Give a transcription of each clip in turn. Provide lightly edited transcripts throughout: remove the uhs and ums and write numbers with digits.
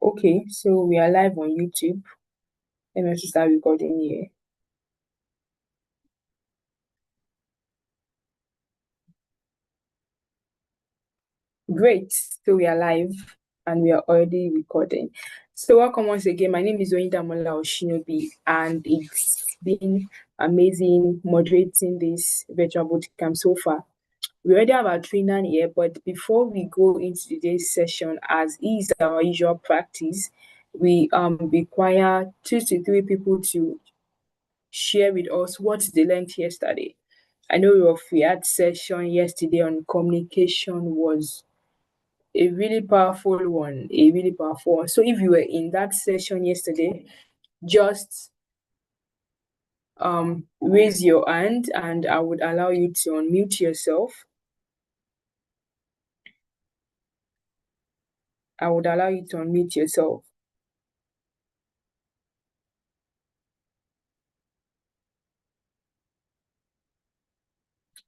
Okay, so we are live on YouTube. Let me just start recording here. Great. So we are live and we are already recording. So welcome once again. My name is Oyindamola Oshinobi, and it's been amazing moderating this virtual bootcamp so far. We already have our trainer here, but before we go into today's session, as is our usual practice, we require 2 to 3 people to share with us what they learned yesterday. I know we had session yesterday on communication was a really powerful one, a really powerful one. So if you were in that session yesterday, just raise your hand and I would allow you to unmute yourself. I would allow you to unmute yourself.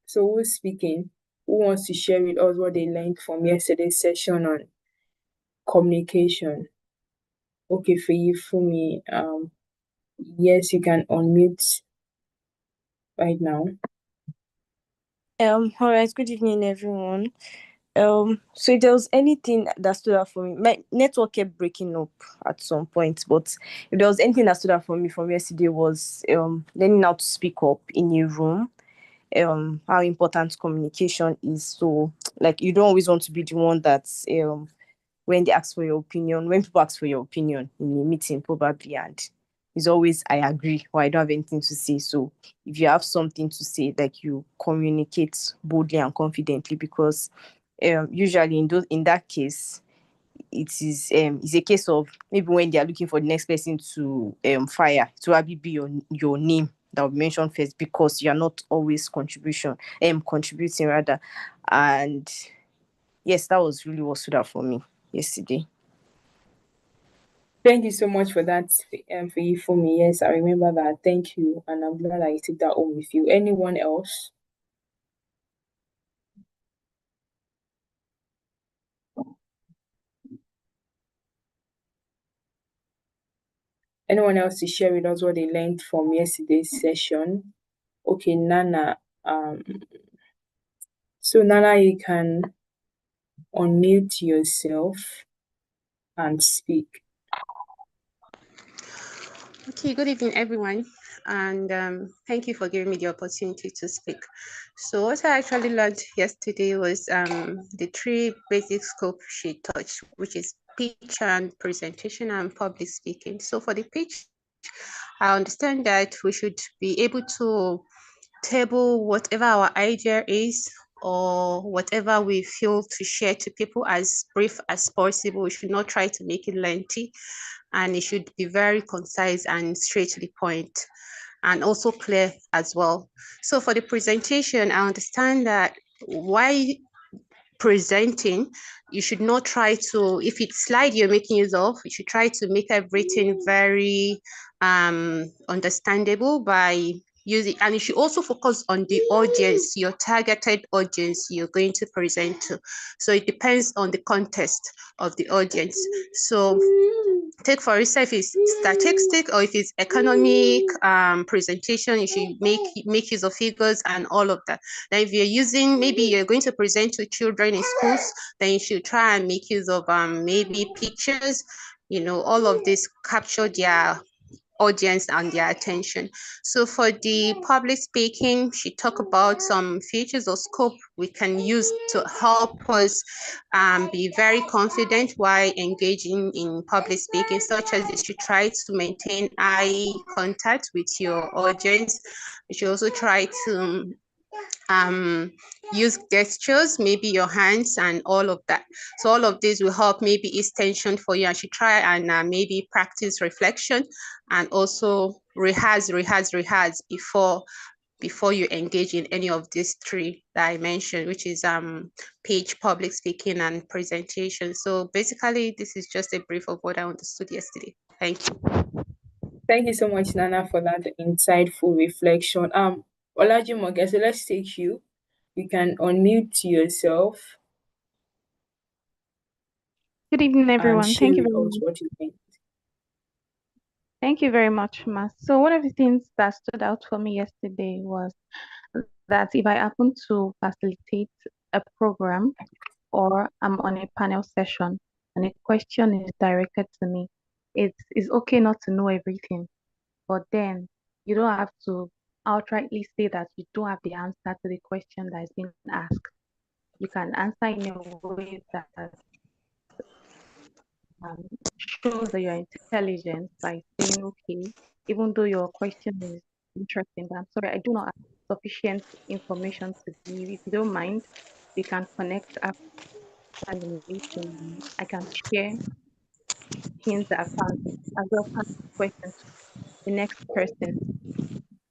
So who's speaking? Who wants to share with us what they learned from yesterday's session on communication? Okay, for me, yes, you can unmute right now. All right, good evening, everyone. So if there was anything that stood out for me, my network kept breaking up at some point, but if there was anything that stood out for me from yesterday was learning how to speak up in a room, how important communication is. So like you don't always want to be the one that's when they ask for your opinion, when people ask for your opinion in a meeting, probably, and it's always I agree or I don't have anything to say. So if you have something to say, like you communicate boldly and confidently, because usually in that case, it's a case of maybe when they are looking for the next person to fire, to probably be your name that will be mentioned first because you are not always contributing rather. And yes, that was really what stood out for me yesterday. Thank you so much for that, for me. Yes, I remember that. Thank you, and I'm glad I took that home with you. Anyone else? Anyone else to share with us what they learned from yesterday's session? Okay, Nana. So Nana, you can unmute yourself and speak. Okay, good evening, everyone, and thank you for giving me the opportunity to speak. So, what I actually learned yesterday was the three basic scopes she touched, which is pitch and presentation and public speaking. So, for the pitch, I understand that we should be able to table whatever our idea is or whatever we feel to share to people as brief as possible. We should not try to make it lengthy, and it should be very concise and straight to the point and also clear as well. So for the presentation, I understand that why presenting, you should not try to, if it's slide you're making use of, you should try to make everything very understandable by using, and you should also focus on the audience, your targeted audience you're going to present to. So it depends on the context of the audience. So take for instance, if it's statistic or if it's economic presentation, you should make use of figures and all of that. Then if you're using, maybe you're going to present to children in schools, then you should try and make use of maybe pictures, all of this capture their audience and their attention. So for the public speaking, she talked about some features or scope we can use to help us be very confident while engaging in public speaking, such as you should try to maintain eye contact with your audience. You should also try to use gestures, maybe your hands and all of that. So all of this will help maybe ease tension for you. I should try and maybe practice reflection and also rehearse before you engage in any of these three that I mentioned, which is pitch, public speaking, and presentation. So basically, this is just a brief of what I understood yesterday. Thank you. Thank you so much, Nana, for that insightful reflection. Olajumoke, so let's take you. You can unmute yourself. Good evening, and everyone. share Thank you with very us much. what you think. Thank you very much, Ma. So one of the things that stood out for me yesterday was that if I happen to facilitate a program or I'm on a panel session and a question is directed to me, it's okay not to know everything, but then you don't have to outrightly say that you don't have the answer to the question that is being asked. You can answer in a way that um, shows that you're intelligent by saying, okay, even though your question is interesting, but I'm sorry, I do not have sufficient information to give. If you don't mind, we can connect after the meeting. I can share things that I found as well as questions to the next person.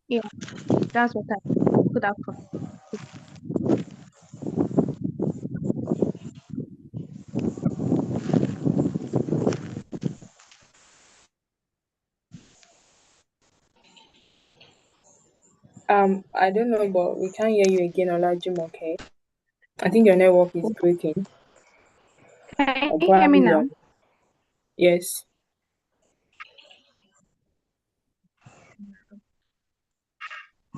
Yeah, that's what I put out for. I don't know, but we can't hear you again, Olajumoke. I think your network is breaking, Can or you hear me probably now? yes.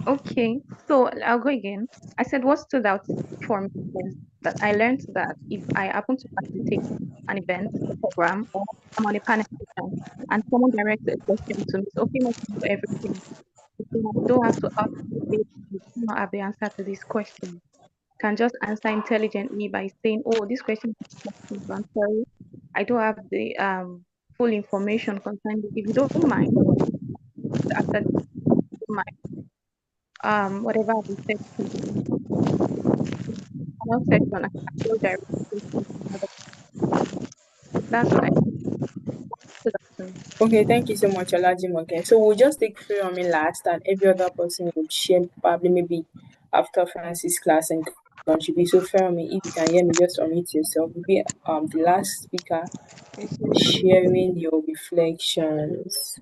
Okay, so I'll go again. I said what stood out for me is that I learned that if I happen to facilitate an event, a program, or I'm on a panel session and someone directs a question to me, it's okay not to know everything. You don't have to ask if you do not have the answer to this question. You can just answer intelligently by saying, "Oh, this question is interesting, but I'm sorry, I don't have the full information concerning it. If you don't mind, after my whatever I've said to you, panel session, I can go directly to another person." So that's what I stood out to me. Okay, thank you so much, Olajumoke. So we'll just take Firomi last, and every other person would share probably maybe after Francis' class and contribute. So Firomi, if you can hear me, just unmute yourself. You'll be the last speaker sharing your reflections.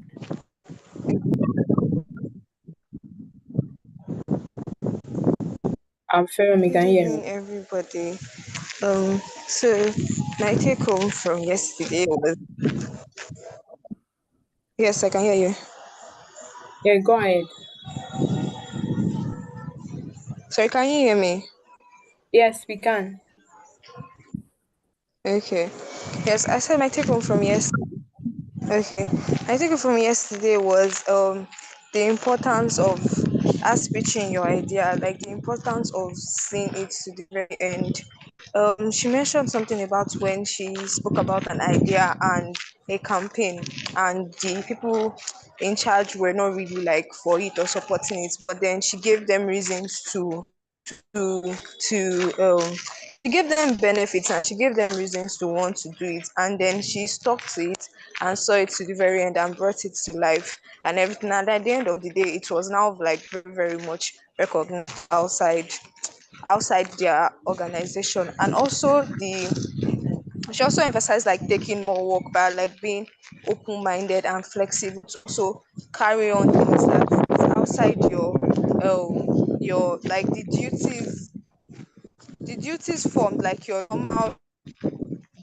Firomi, Good can you hear evening, me? everybody. So my take home from yesterday was yes, I can hear you. Yeah, go ahead. Sorry, can you hear me? Yes, we can. Okay. Yes, I said my take home from yesterday. Okay, my take home from yesterday was the importance of us pitching your idea, like the importance of seeing it to the very end. She mentioned something about when she spoke about an idea and a campaign, and the people in charge were not really like for it or supporting it, but then she gave them reasons to to she gave them benefits and she gave them reasons to want to do it, and then she stuck to it and saw it to the very end and brought it to life and everything, and at the end of the day it was now like very, very much recognized outside their organization. And also the she also emphasized like taking more work by like being open-minded and flexible to also carry on things that is outside your like the duties formed like your normal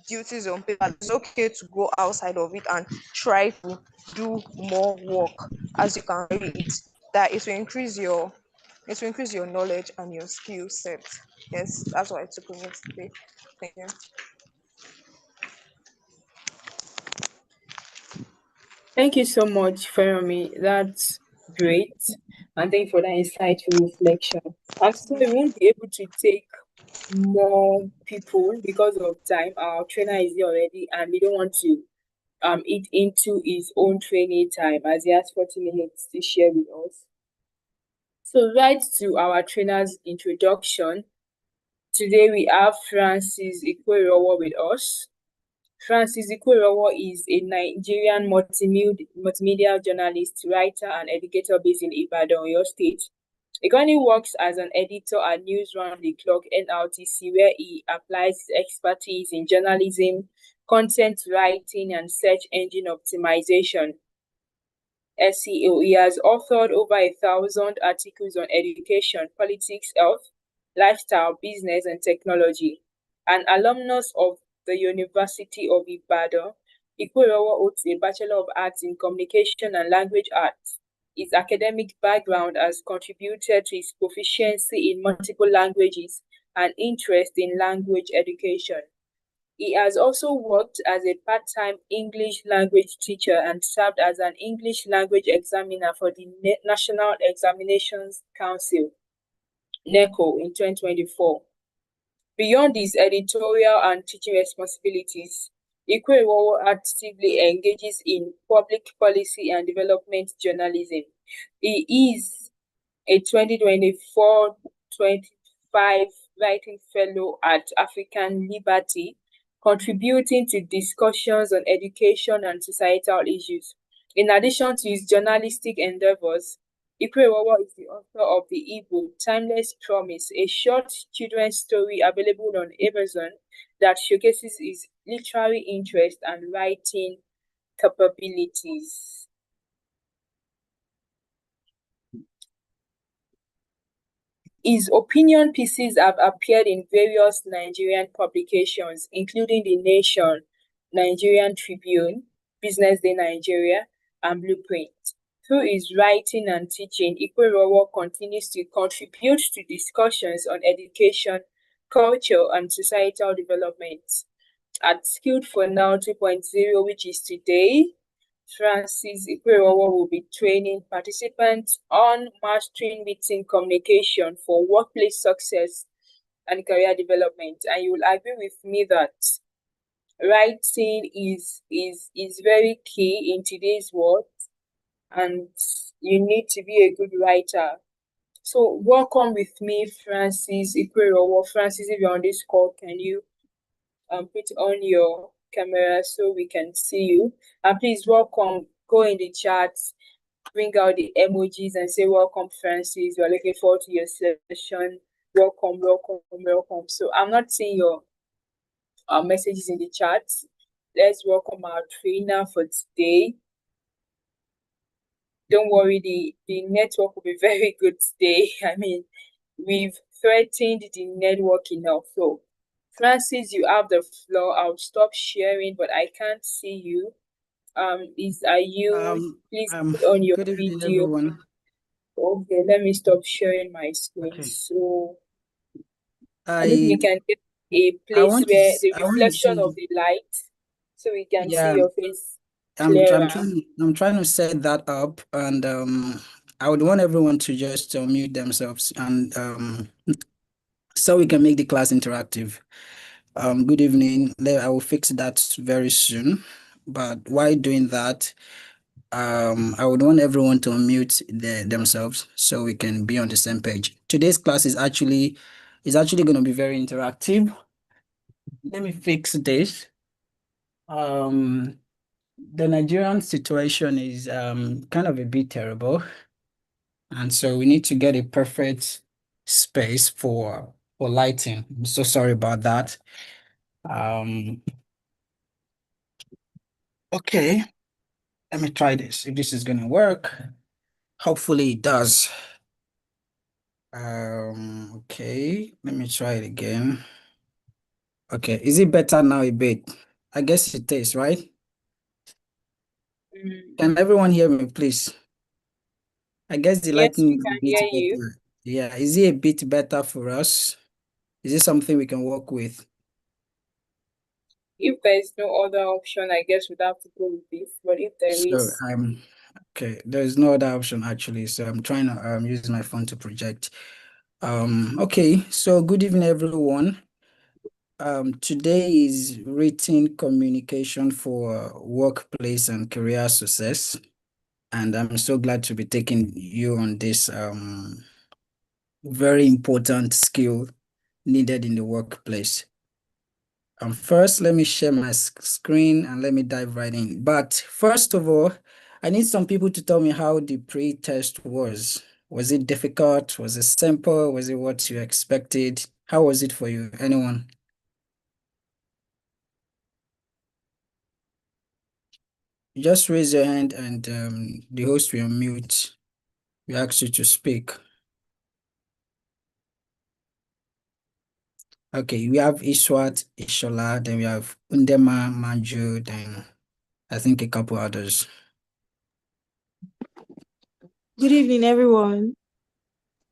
duties on paper. It's okay to go outside of it and try to do more work as you can read it, that it will increase your knowledge and your skill set. Yes, that's what I took from it today. Thank you. Thank you so much, Firomi. That's great. And thank you for that insightful reflection. And so we won't be able to take more people because of time. Our trainer is here already, and we don't want to eat into his own training time as he has 40 minutes to share with us. So right to our trainer's introduction. Today we have Francis Ikwerowo with us. Francis Ikwerowo is a Nigerian multimedia journalist, writer, and educator based in Ibadan, Oyo State. He currently works as an editor at News Round the Clock NRTC, where he applies his expertise in journalism, content writing, and search engine optimization. SEO. He has authored over 1,000 articles on education, politics, health, lifestyle, business, and technology. An alumnus of the University of Ibadan. Ikwerowo holds a Bachelor of Arts in Communication and Language Arts. His academic background has contributed to his proficiency in multiple languages and interest in language education. He has also worked as a part-time English language teacher and served as an English language examiner for the National Examinations Council, NECO, in 2024. Beyond his editorial and teaching responsibilities, Ikwewowo actively engages in public policy and development journalism. He is a 2024-25 Writing Fellow at African Liberty, contributing to discussions on education and societal issues. In addition to his journalistic endeavors, Ikwewowo is the author of the ebook Timeless Promise, a short children's story available on Amazon that showcases his literary interest and writing capabilities. His opinion pieces have appeared in various Nigerian publications, including The Nation, Nigerian Tribune, Business Day Nigeria, and Blueprint. Through his writing and teaching, Ikwerowo continues to contribute to discussions on education, culture, and societal development. At Skilled for Now 2.0, which is today, Francis Ikwerowo will be training participants on mastering meeting communication for workplace success and career development. And you will agree with me that writing is very key in today's world, and you need to be a good writer. So welcome with me, Francis Ikwerowo. Francis, if you're on this call, can you put on your camera so we can see you? And please welcome, go in the chat, bring out the emojis and say welcome, Francis. We're looking forward to your session. Welcome, welcome, welcome. So I'm not seeing your messages in the chat. Let's welcome our trainer for today. Don't worry, the network will be very good today. I mean, we've threatened the network enough. So Francis, you have the floor. I'll stop sharing, but I can't see you. Are you please put on your Good evening, video? everyone. Okay, let me stop sharing my screen. Okay. So I think we I can get a I place want where to the I want to reflection of see. the light, so we can see Yeah, your face I'm clearer. trying to set that up, and I would want everyone to just mute themselves, and so we can make the class interactive. Good evening. I will fix that very soon. But while doing that, I would want everyone to unmute themselves so we can be on the same page. Today's class is actually going to be very interactive. Let me fix this. The Nigerian situation is kind of a bit terrible, and so we need to get a perfect space for lighting. I'm so sorry about that. Um, okay, let me try this. If this is gonna work, hopefully it does. Okay, let me try it again. Okay, is it better now a bit? I guess it is, right? Can everyone hear me, please? I guess the Yes, we lighting is can a bit hear you. better. Yeah, is it a bit better for us? Is it something we can work with? If there is no other option, I guess we'd have to go with this. But if there So is, okay, there's no other option actually. So I'm trying to use my phone to project. Okay, so good evening everyone. Today is written communication for workplace and career success. And I'm so glad to be taking you on this very important skill needed in the workplace. First, let me share my screen and let me dive right in. But first of all, I need some people to tell me how the pre-test was. Was it difficult? Was it simple? Was it what you expected? How was it for you? Anyone? Just raise your hand and the host will unmute. We ask you to speak. Okay, we have Iswat, Ishola, then we have Undema, Manju, then I think a couple others. Good evening, everyone.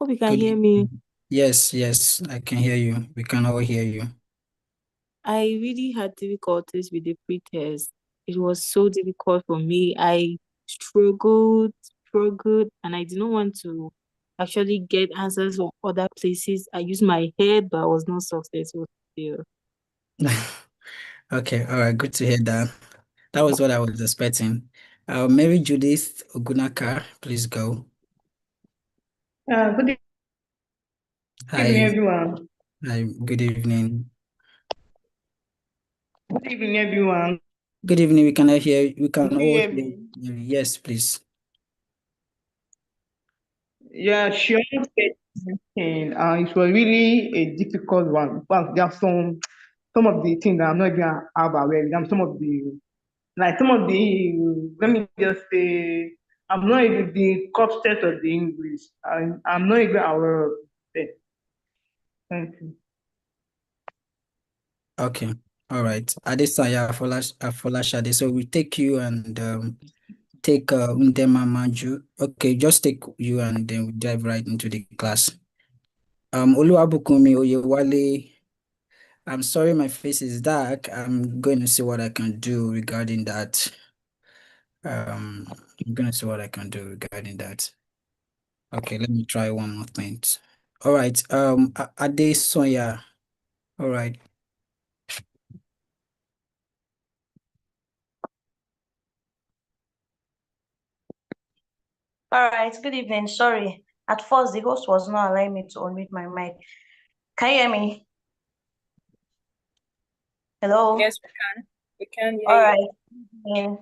Hope you can Good hear me. evening. Yes, I can hear you. We can all hear you. I really had difficulties with the pre-test. It was so difficult for me. I struggled, and I did not want to actually get answers from other places. I used my head, but I was not successful still. Okay, all right, good to hear that. That was what I was expecting. Mary Judith Ogunaka, please go. Good evening, Hi, everyone. good evening. Good evening, everyone. Good evening. We can Do you all hear hear me? you. Yes, please. Yeah, she almost said something. It was really a difficult one. But there are some of the things that I'm not even aware of. Some of the, let me just say, I'm not even the subset of the English. I'm not even aware of it. Thank you. Okay. All right. Adesanya Afolashade. So we take you and take Undema Manju. Okay, just take you and then we dive right into the class. Oluwabukumi Oyewale. I'm sorry my face is dark. I'm going to see what I can do regarding that. I'm going to see what I can do regarding that. Okay, let me try one more thing. All right. Adesonya. All right. All right, good evening. Sorry. At first, the host was not allowing me to unmute my mic. Can you hear me? Hello? Yes, we can hear All you. right.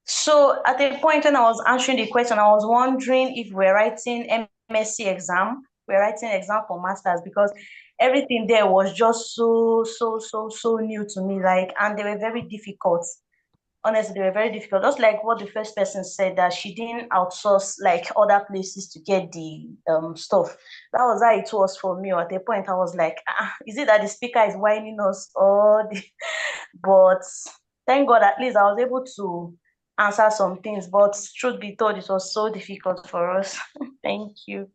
So at a point when I was answering the question, I was wondering if we're writing MSc exam, we're writing exam for masters, because everything there was just so new to me, and they were very difficult. Honestly, they were very difficult. Just like what the first person said, that she didn't outsource like other places to get the stuff. That was how it was for me. At a point, I was like, is it that the speaker is whining us or the... But thank God, at least I was able to answer some things. But truth be told, it was so difficult for us. Thank you.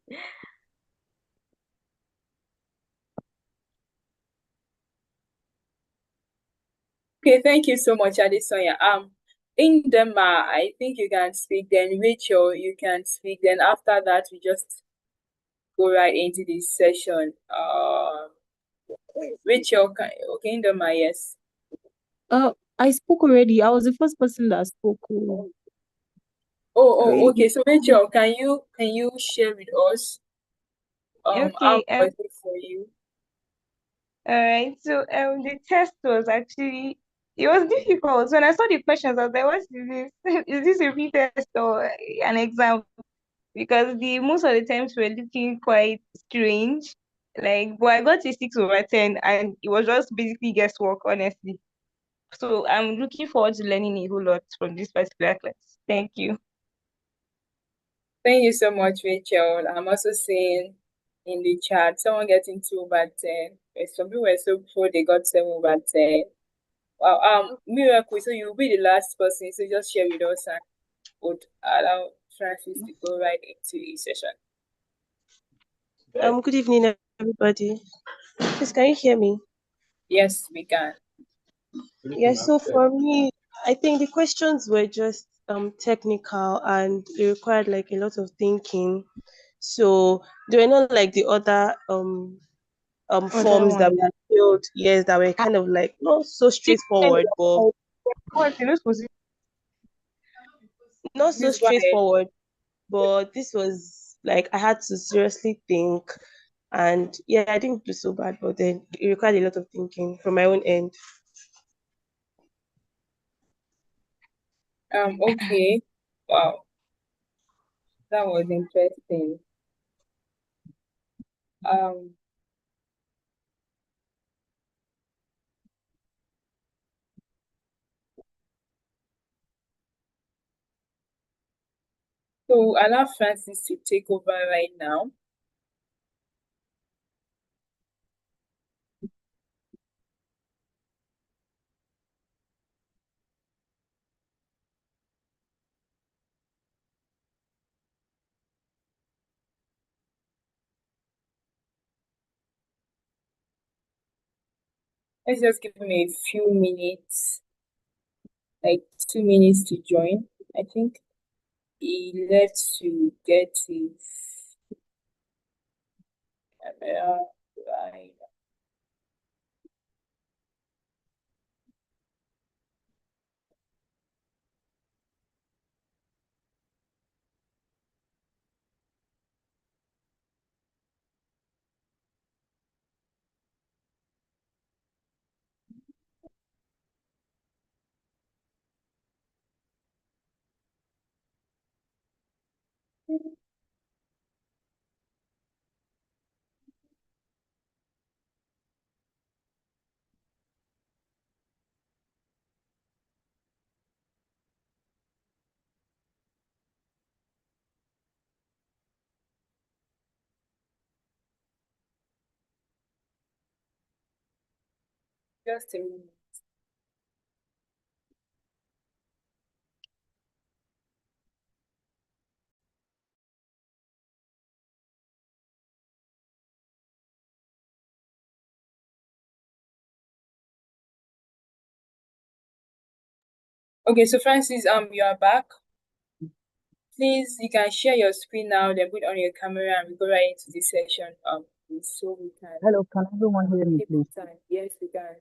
Okay, thank you so much, Adesonya. Indema, I think you can speak. Then Rachel, you can speak. Then after that, we just go right into this session. Rachel, okay, Indema, yes. I spoke already. I was the first person that spoke. Okay. So Rachel, can you share with us how Okay. was it for you? All right. So the test was actually, it was difficult. When I saw the questions, I was like, what is this? Is this a retest or an exam? Because the most of the times were looking quite strange. But I got a 6/10, and it was just basically guesswork, honestly. So I'm looking forward to learning a whole lot from this particular class. Thank you. Thank you so much, Rachel. I'm also seeing in the chat someone getting 2/10. Some people were so poor they got 7/10. Wow, Miracle, so you'll be the last person, so just share with us and would allow Francis to go right into the session. Good evening, everybody. Please, can you hear me? Yes, we can. Yes, so for me, I think the questions were just technical and it required like a lot of thinking. So they were not like the other Other forms that one. we had filled, yes, that were kind of like not so straightforward, but What, you know, supposed to... not so Please go ahead. straightforward. But this was like I had to seriously think, and yeah, I didn't do so bad, but then it required a lot of thinking from my own end. Okay. Wow, that was interesting. Um, so allow Francis to take over right now. Let's just give him a few minutes, like 2 minutes to join. I think he left to get his camera right. Just a minute. Okay, so Francis, you are back. Please, you can share your screen now, then put on your camera and we go right into the session. So we can Hello, can everyone hear me, keep please? time. Yes, we can.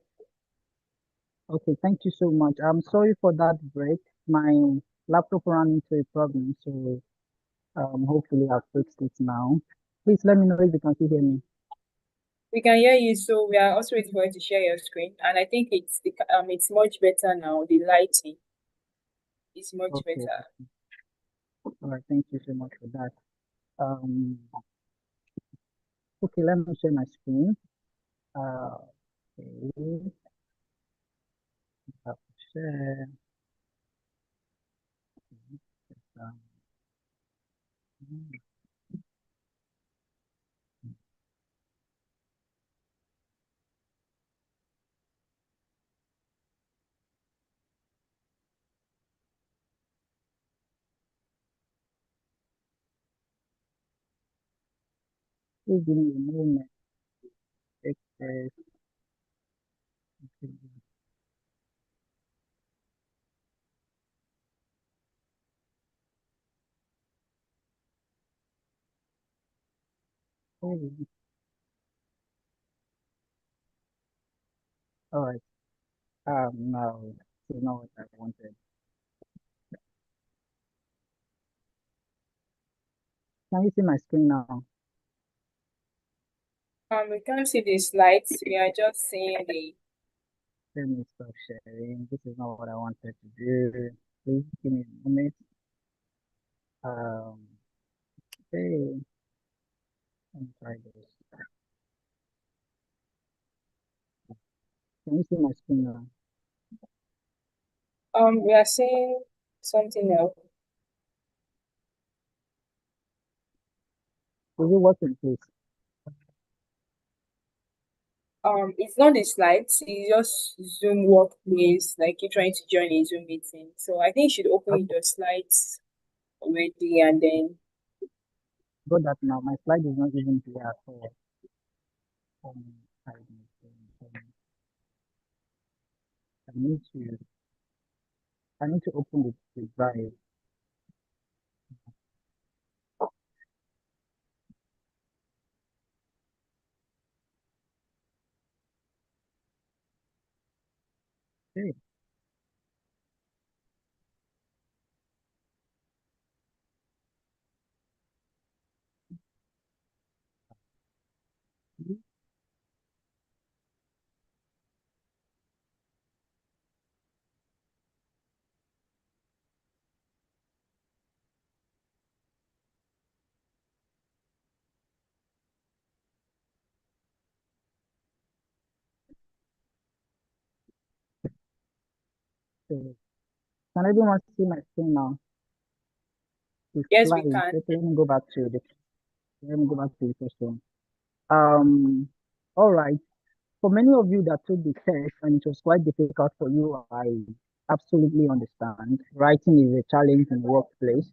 Okay, thank you so much. I'm sorry for that break. My laptop ran into a problem, so hopefully I've fixed it now. Please let me know if you can still hear me. We can hear you, so we are also waiting for you to share your screen. And I think it's much better now. The lighting is much Okay, better. all right, thank you so much for that. Okay, let me share my screen. Okay, share. Um, Please give me a moment. Okay. All right. Now you know what I wanted. Can you see my screen now? We can't see the slides. We are just seeing the. Let me stop sharing. This is not what I wanted to do. Please give me a moment. Um, okay, let me try this. Can you see my screen now? We are seeing something else. Is it working, please? It's not the slides. It's just Zoom workplace. Like you're trying to join a Zoom meeting. So I think you should open Okay, the slides already and then. got that now. My slide is not even here at all. Um, I I need to open the drive. Okay. So, can everyone see my screen now? The Yes, we slide. can. Okay, let me go back to the question. Um, all right. For many of you that took the test and it was quite difficult for you, I absolutely understand. Writing is a challenge in the workplace,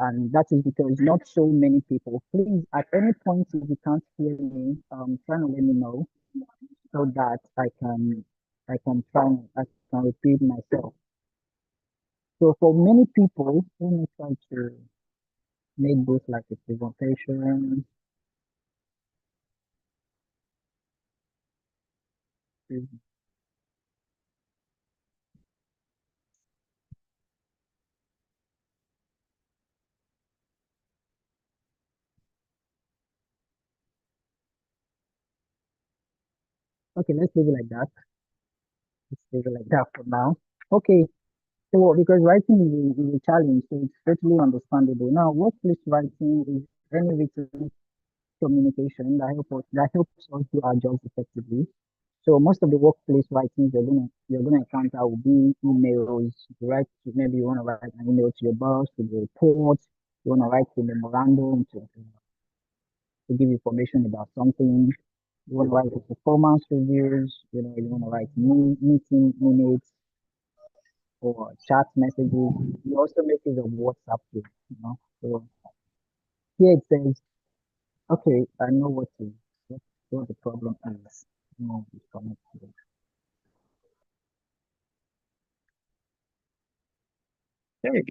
and that is because not so many people. Please, at any point, if you can't hear me, try to let me know. so that I can repeat myself. So for many people, let me try to make this like a presentation. Okay, let's leave it like that. Let's leave it like that for now. Okay, so because writing is a challenge, so it's totally understandable. Now, workplace writing is any written communication that helps us do our jobs effectively. So most of the workplace writings you're gonna encounter will be emails. You write maybe you want to write an email to your boss, to the report. You want to write a memorandum to give information about something. You want to write the performance reviews. You want to write meeting minutes or chat messages. You also make use of WhatsApp too. So here it says, okay, I know what the problem is. It's connected. Okay.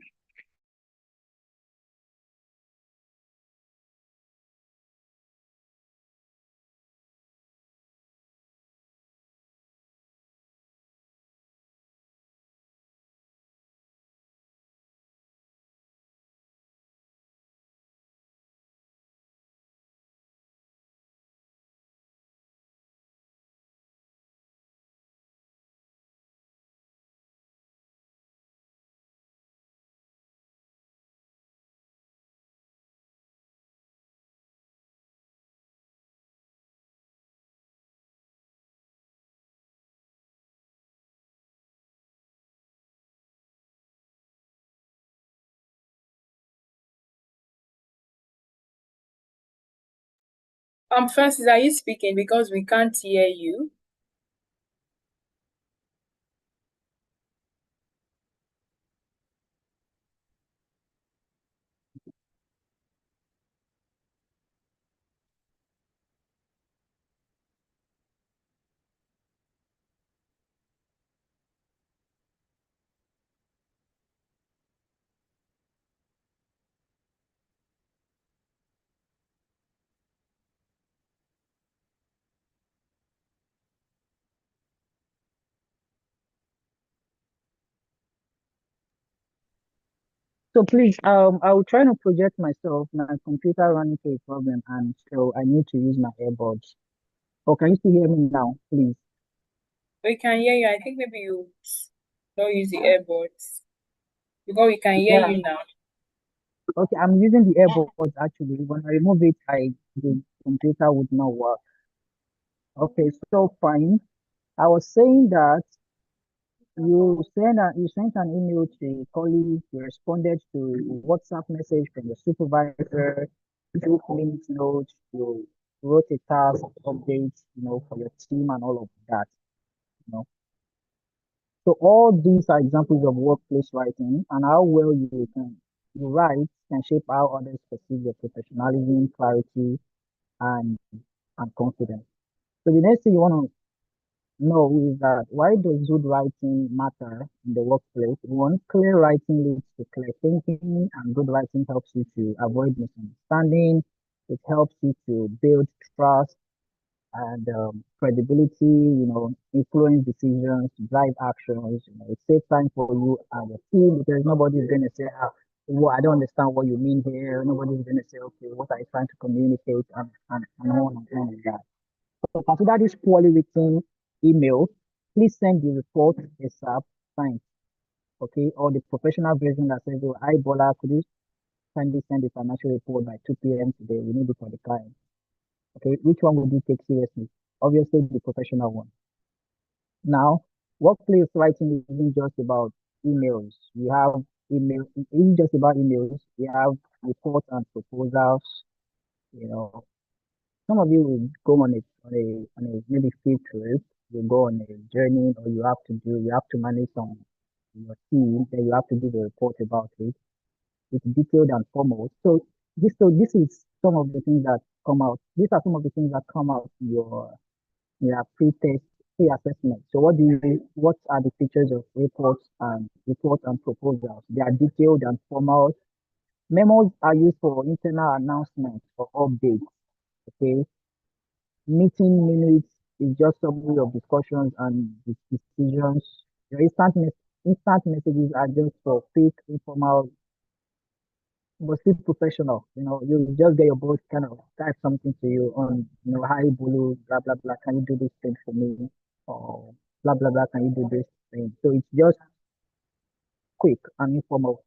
Francis, are you speaking? Because we can't hear you. So please, I will try to project myself. My computer ran into a problem, and so I need to use my earbuds. Oh, can you still hear me now, please? We can hear you. I think maybe you don't use the earbuds because we can hear Yeah. you now. Okay, I'm using the earbuds actually. When I remove it, the computer would not work. Okay, so fine. I was saying that you sent an email to a colleague, you responded to a WhatsApp message from your supervisor, you took minutes notes, you wrote a task update, for your team and all of that. You know. So all these are examples of workplace writing, and how well you write can shape how others perceive your professionalism, clarity, and and confidence. So the next thing you want to know is that why does good writing matter in the workplace? One, clear writing leads to clear thinking, and good writing helps you to avoid misunderstanding. It helps you to build trust and credibility, influence decisions, drive actions. It saves time for you and your team because nobody's going to say, well, I don't understand what you mean here. Nobody's going to say, okay, what are you trying to communicate and on and on like that. So consider this poorly written email. Please send the report ASAP. Thanks. Okay. Or the professional version that says, oh, hi, Bola, could you kindly send the financial report by 2 p.m. today? We need it for the client. Okay. Which one would you take seriously? Obviously, the professional one. Now, workplace writing isn't just about emails. We have it isn't just about emails. We have reports and proposals. You know, some of you will go on a maybe field trip. You go on a journey, or you have to manage some your team. Then you have to do the report about it. It's detailed and formal. So this is some of the things that come out. These are some of the things that come out in your Yeah, pre-test, pre-assessment. So what are the features of reports and proposals? They are detailed and formal. Memos are used for internal announcements or updates. Okay. Meeting minutes is just summary of discussions and decisions. Your instant messages are just for quick, informal, but still professional. You just get your boss kind of type something to you on, hi Bulu, blah blah blah. Can you do this thing for me? Or blah blah blah. Can you do this thing? So it's just quick and informal.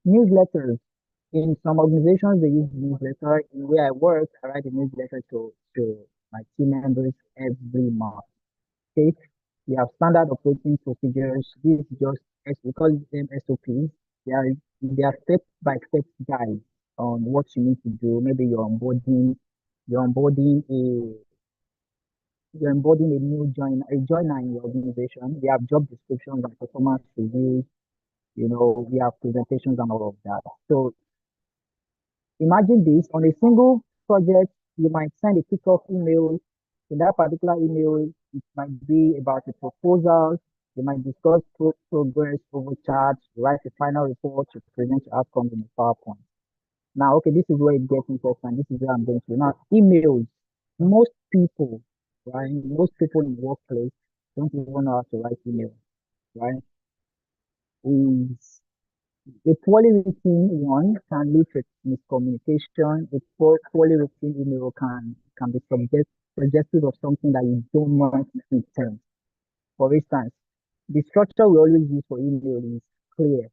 Newsletters. In some organizations, they use newsletter. In where I work, I write a newsletter to my team members every month. Okay, we have standard operating procedures. This is just we call them SOPs. They are step by step guides on what you need to do. Maybe you're onboarding a new joiner in your organization. We have job descriptions and performance reviews. We have presentations and all of that. So imagine this on a single project, you might send a kickoff email. In that particular email, it might be about the proposal. You might discuss progress over chat, write a final report to present your outcomes in a PowerPoint. Now, okay, this is where it gets interesting. This is where I'm going to. Now, emails. Most people, right? Most people in the workplace don't even know how to write email, right? Is a poorly written one can lead to miscommunication. A poorly written email can be suggestive of something that you don't want to intend. For instance, the structure we always use for email is clear,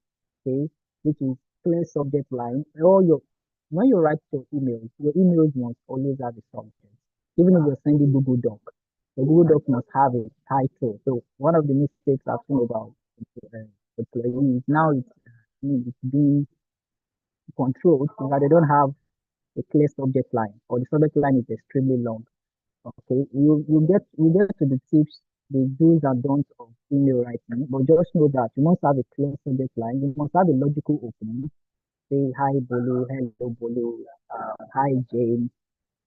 okay, which is clear subject line. When you write your emails must always have a subject. Even if you're sending Google Doc, the Google Doc must have a title. So one of the mistakes I've seen about employees now it's being controlled is that they don't have a clear subject line, or the subject line is extremely long. Okay, you get to the tips, the do's and don'ts of email writing, but just know that you must have a clear subject line. You must have a logical opening. Say hi Bolu, hello Bolu, hi James.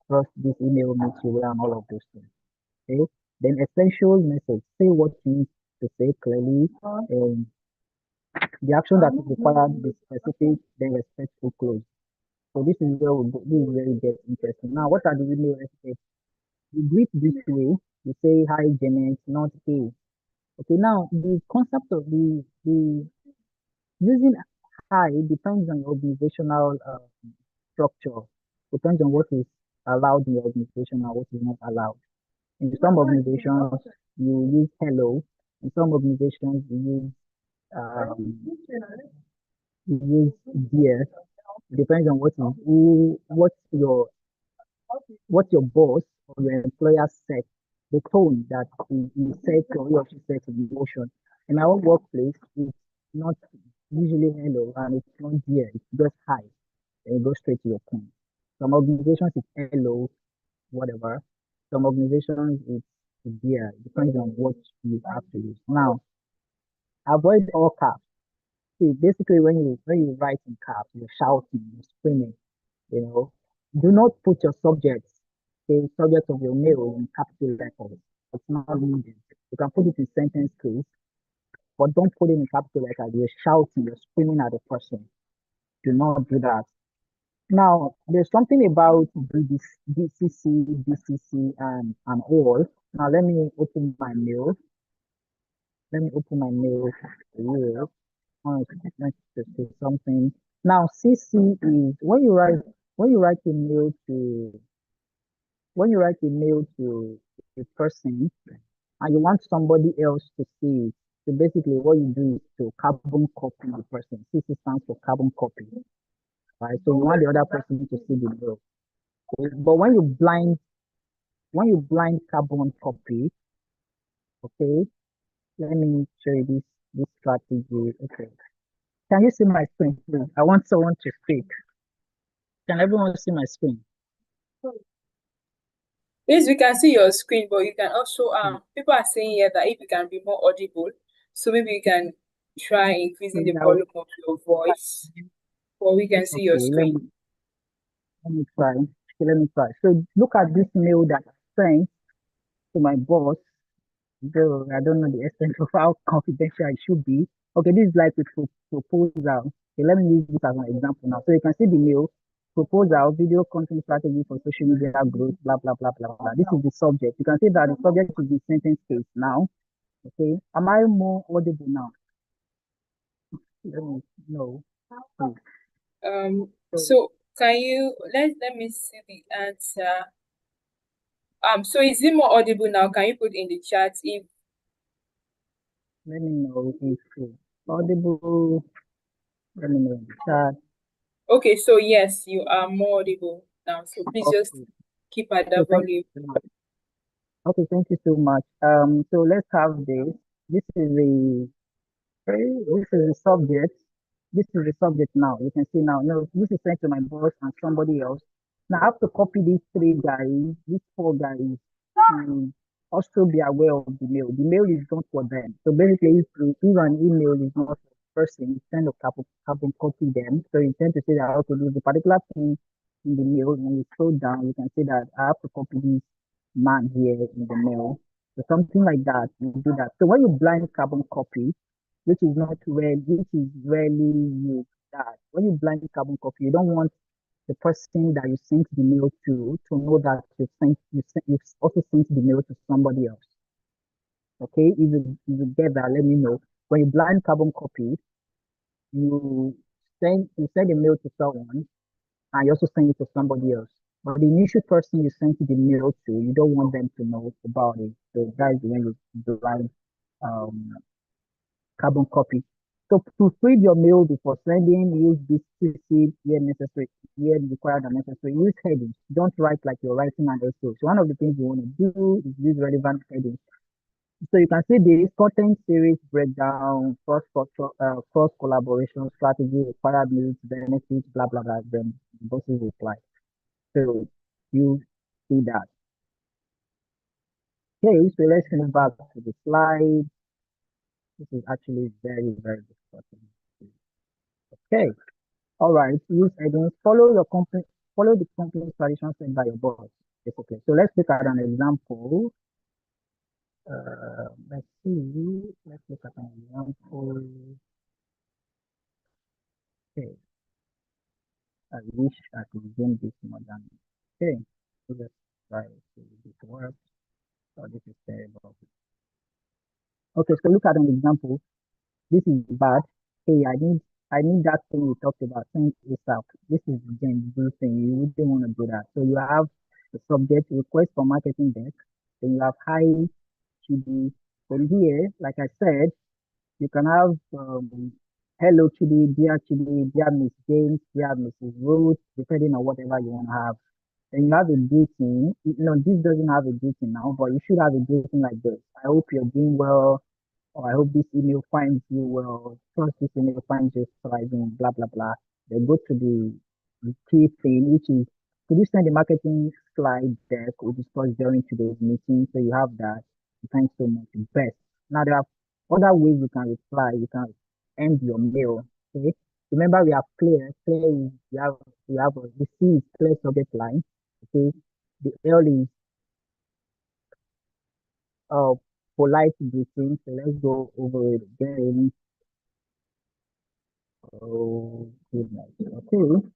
Trust this email makes you well and all of those things. Okay, then essential message. Say what you need to say clearly. The action that is required be specific, then respectful close. So this is where it gets interesting. Now, what are the email etiquette? You greet this way. You say hi, Janet, not hey. Okay. Now, the concept of the using hi depends on your organizational structure. Depends on what is allowed in your organization and what is not allowed. In some organizations, you use hello. In some organizations, um, you use dear. It depends on what your boss or your employer set, the tone that he set or he or she sets in motion. In our workplace, it's not usually hello and it's not dear, it's just hi. And you go straight to your point. Some organizations it's hello, whatever. Some organizations it's dear. It depends on what you have to use. Now, avoid all caps. See, basically when you write in caps, you're shouting, you're screaming, you know. Do not put your the subject of your mail in capital letters. It's not needed. You can put it in sentence case, but don't put it in capital letters. You're shouting, you're screaming at the person. Do not do that. Now, there's something about DCC, and all. Now, let me open my mail. Let me open my mail here. Let's just say something. Now, CC is when you write a mail to when you write a mail to a person and you want somebody else to see it. So basically, what you do is to carbon copy the person. CC stands for carbon copy, right? So you want the other person to see the mail. But when you blind carbon copy, okay, let me show you this strategy. Okay, can you see my screen, please? I want someone to speak. Can everyone see my screen? Yes, we can see your screen, but you can also people are saying here that if you can be more audible, so maybe you can try increasing the volume of your voice, or we can see your Okay, screen. let me try. Okay, let me try. So look at this mail that I sent. to my boss, though I don't know the extent of how confidential it should be. Okay, this is like a proposal. Okay, let me use this as an example now. So you can see the mail, proposal, video content strategy for social media growth, blah, blah, blah, blah, blah. This is the subject. You can see that the subject is the sentence case now. Okay, am I more audible now? Let me know, please. So So can you let me see the answer. So is it more audible now? Can you put in the chat if let me know if it's audible. Let me know in the chat. okay, so yes, you are more audible now. So please just Okay. keep at So that thank volume. you so much. Okay, thank you so much. So let's have this. This is the this is the subject. This is the subject now. You can see now. No, this is sent to my boss and somebody else. Now I have to copy these three guys, these four guys, to also be aware of the mail. The mail is not for them. So basically, if an email is not for the person, you tend to carbon copy them. So you tend to say that okay, there's a particular thing in the mail. When you scroll down, you can see that I have to copy this man here in the mail. So something like that, you do that. So when you blind carbon copy, which is rarely used. That when you blind carbon copy, you don't want the person that you sent the mail to know that you also sent the mail to somebody else. Okay, if you get that, let me know. When you blind carbon copy, you you send a mail to someone and you also send it to somebody else. But the initial person you sent the mail to, you don't want them to know about it. So that's when you blind um carbon copy. So to feed your mail before sending, use this CC where necessary, where required and necessary. Use headings. Don't write like you're writing an essay. So one of the things you want to do is use relevant headings. So you can see this content series breakdown, cross collaboration strategy, required needs, benefits, blah blah blah. Then the bosses reply. So you see that. Okay, so let's move back to the slide. This is actually very, very difficult. Okay. All right. Use headings. Follow the company tradition set by your boss. Basically. So let's look at an example. Let's see. Let's look at an example. Okay. I wish I could zoom this more than. Okay. So let's try to see if it works. Oh, this is terrible. Okay. So look at an example. This is bad. Hey, I need that thing we talked about. Send ASAP. This is the Gen Z thing. You wouldn't want to do that. So you have the subject request for marketing deck. Then you have high QD. Then here, like I said, you can have hello QD, dear QD, dear Miss James, dear Mrs. Ruth, depending on whatever you want to have. Then you have a greeting. No, this doesn't have a greeting now, but you should have a greeting like this. I hope you're doing well, or I hope this email finds you well. Trust this email finds you thriving, blah, blah, blah. They go to the key thing, which is could you send the marketing slide deck we discussed during today's meeting? So you have that. Thanks so much. Best. Now there are other ways you can reply. You can end your mail. Okay. Remember we have clear. Clear is we have the C is clear subject line. Okay. The L is uh polite greeting. So let's go over it again. Oh, goodness. Okay.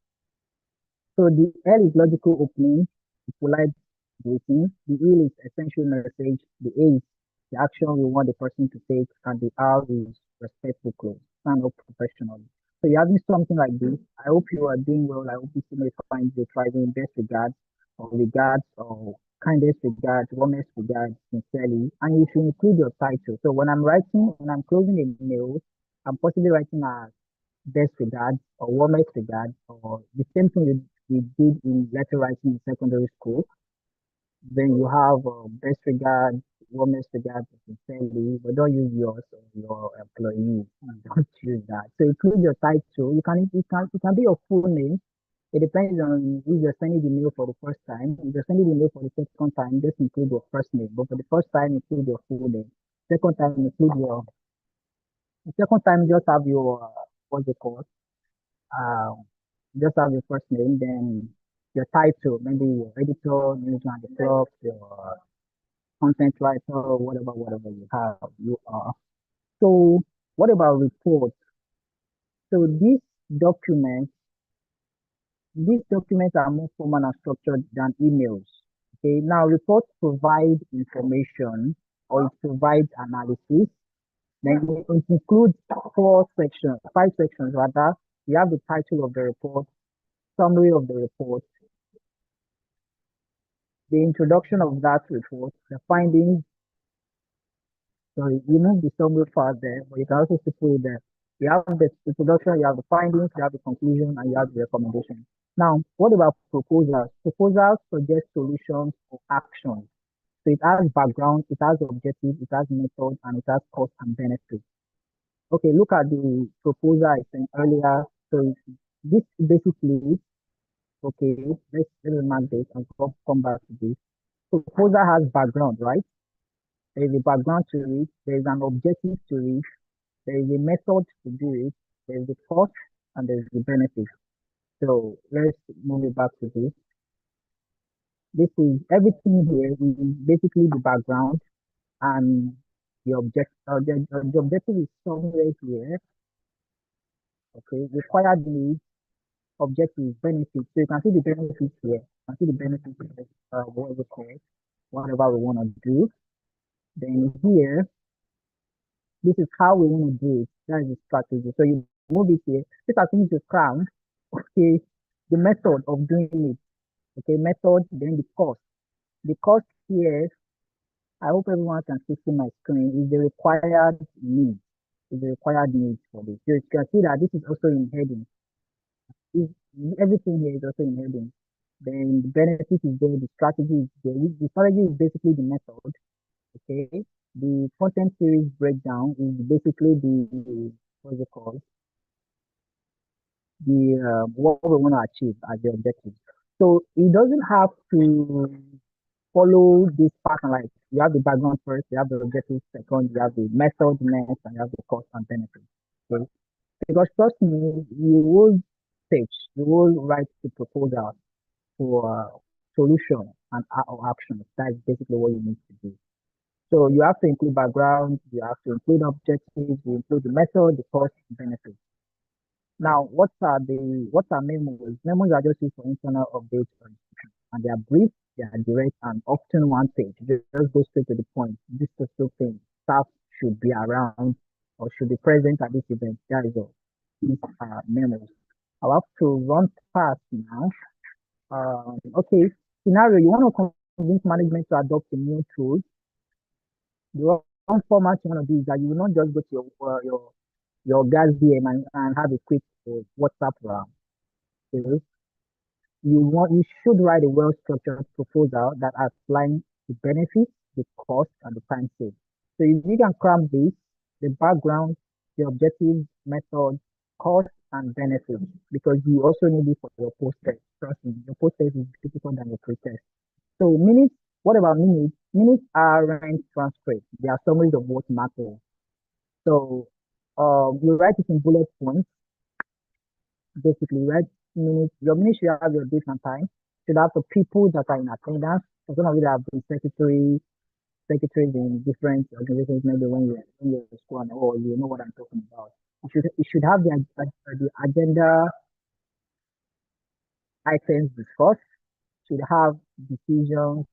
So the L is logical opening, the polite greeting, the E is essential message, the A is the action we want the person to take, and the R is respectful close, stand up professionally. So you're having something like this. I hope you are doing well. I hope this email finds you thriving. Best regards, or kindest regards, warmest regards, sincerely. And you should include your title. So when I'm closing a mail, I'm possibly writing a best regards or warmest regards or the same thing you did in letter writing in secondary school. Then you have best regards, warmest regards, sincerely, but don't use yours or your employee. Don't use that. So include your title. You can be your full name. It depends on if you're sending the mail for the first time. If you're sending the mail for the second time, just include your first name. But for the first time, include your full name. Second time, include your. The second time, just have your what's it called? Um, just have your first name, then your title, maybe your editor, news and the club, your content writer, or whatever you are. So what about reports? So these documents are more formal and structured than emails. Okay, now reports provide information or it provides analysis. Then it includes five sections rather. You have the title of the report, summary of the report, the introduction of that report, the findings. Sorry, remove the summary part there, but you can also still put it there. You have the introduction, you have the findings, you have the conclusion, and you have the recommendation. Now, what about proposals? Proposals suggest solutions or actions. So it has background, it has objective, it has method, and it has cost and benefit. Okay, look at the proposal I sent earlier. So this basically, okay, let's mark this and come back to this. Proposal has background, right? There is a background to it, there is an objective to it, there is a method to do it, there is a cost, and there is the benefit. So let's move it back to this. This is everything here is basically the background and the object. The objective is somewhere here. Okay, required needs, objective, benefits. So you can see the benefits here. You can see the benefits of what we call whatever we want to do. Then here, this is how we want to do it. That is the strategy. So you move it here. This I think is crown. Okay, the method of doing it. Okay, method, then the cost. The cost here, I hope everyone can see my screen, is the required need. Is the required need for this. So you can see that this is also in heading. Everything here is also in heading. Then the benefit is there, the strategy is there. The strategy is basically the method. Okay. The content series breakdown is basically the what's it called? The what we want to achieve as the objective. So it doesn't have to follow this pattern like you have the background first, you have the objective second, you have the method next, and you have the cost and benefit. Okay. Because trust me, you will write the proposal for solution and or action. That's basically what you need to do. So you have to include background, you have to include objectives, you include the method, the cost, and benefits. Now, what's our memos? Memos are just used for internal updates or instructions, and they are brief, they are direct, and often one page. Just go straight to the point. This special thing, staff should be around or should be present at this event. That is all. These are memos. I'll have to run fast now. Okay, scenario, you want to convince management to adopt a new tool. The one format you want to do is that you will not just go to your gas DM and have a quick WhatsApp round. Okay? You should write a well-structured proposal that outlines the benefits, the cost, and the time saved. So if you can cram this, the background, the objectives, method, cost, and benefits, because you also need it for your post-test. Trust me, your post-test is difficult than your pre-test. So minutes, what about minutes? Minutes are ranked transcripts. They are summaries of what matters. So you write it in bullet points. Basically, write minutes. Your minutes should have your date and time. Should have the people that are in attendance. So some of you have been secretaries in different organizations. Maybe when you're in school and all, you know what I'm talking about. You should have the agenda items discussed. Should have decisions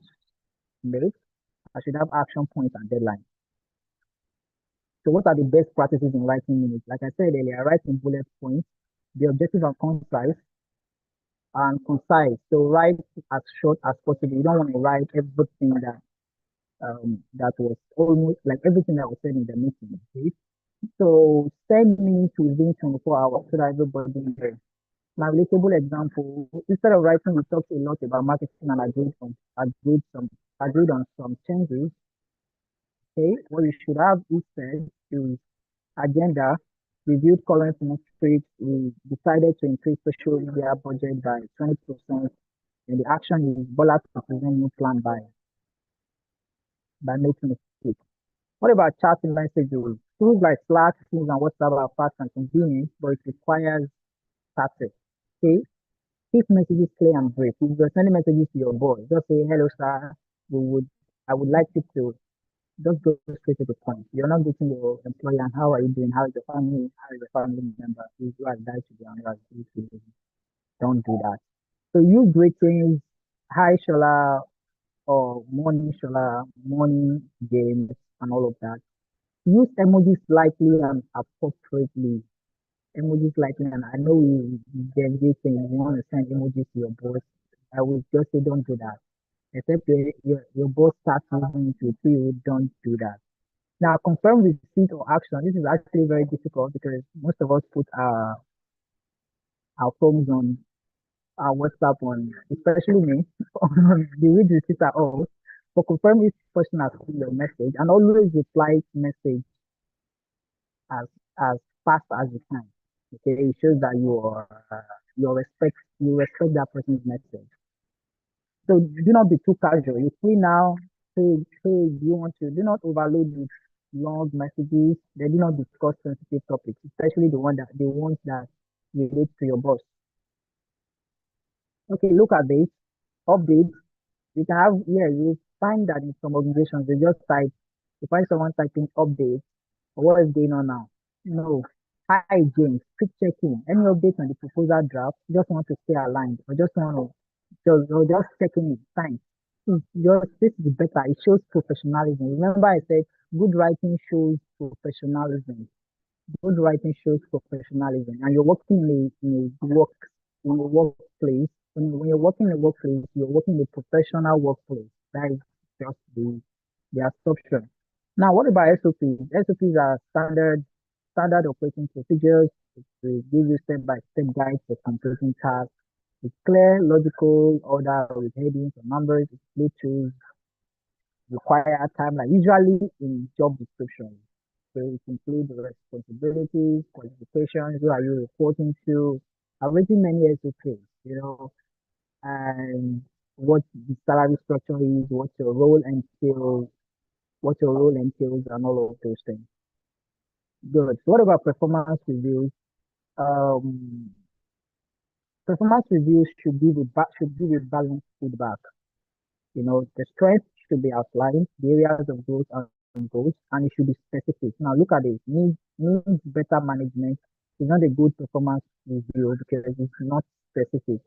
made. I should have action points and deadlines. So what are the best practices in writing minutes? Like I said earlier, write in bullet points. The objectives are concise and concise. So write as short as possible. You don't want to write everything that was almost like everything that was said in the meeting. Okay? So send minutes within 24 hours so that everybody knows. My relatable example, instead of writing, we talked a lot about marketing and agreed on some changes. Okay, what you should have instead is agenda, reviewed current metrics, we decided to increase social media budget by 20%, and the action is Bola to present new plan by May 26. What about chatting messages? Tools like Slack, Teams, and WhatsApp are fast and convenient, but it requires static. Okay, keep messages clear and brief. If you're sending messages to your boss, just say, hello, sir, we would I would like you to just go straight to the point. You're not getting your employer and how are you doing? How is your family? How is your family member? Who has died today and who has died today? Don't do that. So use greetings, hi Shola or morning Shola, morning James and all of that. Use emojis lightly and appropriately. Emojis lightly, and I know you Gen Z thing, you want to send emojis to your boss. I would just say don't do that. Except your boss starts using it with you, don't do that. Now, confirm receipt or action. This is actually very difficult because most of us put our phones on our WhatsApp on, especially me, on the read receipt are off. For confirm if person has seen your message and always reply message as as fast as you can. Okay, it shows that you respect that person's message. So do not be too casual. You're free now. You want to do not overload with long messages. They do not discuss sensitive topics, especially the ones that relate to your boss. Okay, look at this. Updates. You can have you find that in some organizations they just type you find someone typing updates or what is going on now. No. Hi James, quick check-in. Any updates on the proposal draft? Just want to stay aligned or just want to just checking it. Fine. This is better. It shows professionalism. Remember, I said good writing shows professionalism. Good writing shows professionalism, and you're working in a workplace. When you're working in a workplace, you're working in a professional workplace. That is just the assumption. Now, what about SOPs? SOPs are standard operating procedures. They give you step-by-step guides for completing tasks. It's clear, logical order with headings and numbers. It's clear tools require timeline, usually in job description. So it includes the responsibilities, qualifications, who are you reporting to. I've written many SOPs, and what the salary structure is, what your role entails, and all of those things. Good. So what about performance reviews? Um, Performance reviews should give a balanced feedback. The strengths should be outlined, the areas of growth and goals, and it should be specific. Now, look at it. Needs better management is not a good performance review because it's not specific.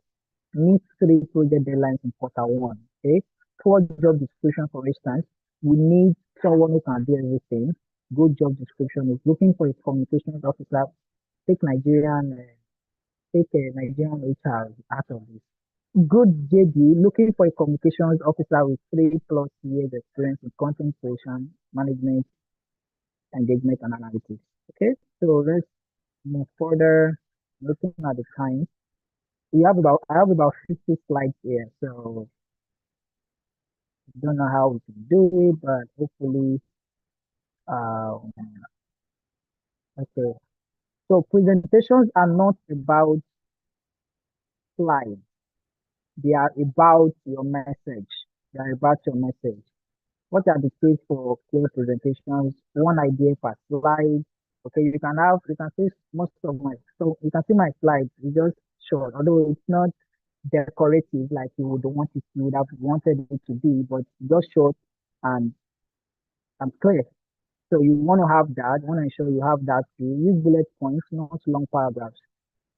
Needs 3 project deadlines in quarter 1. Okay. Poor job description, for instance, we need someone who can do everything. Good job description is looking for a communications officer. Take Nigerian HR out of this. Good JD, looking for a communications officer with 3+ years experience in content creation, management, engagement, and analytics. Okay, so let's move further. Looking at the time, I have about 50 slides here, so I don't know how we can do it, but hopefully, um, okay. So presentations are not about slides; they are about your message. They are about your message. What are the keys for clear presentations? One idea per slide. Okay, you can see most of so you can see my slides. It's just short, although it's not decorative like you would have wanted it to be, but just short and clear. So you want to have that, want to ensure you have that. You use bullet points, not long paragraphs.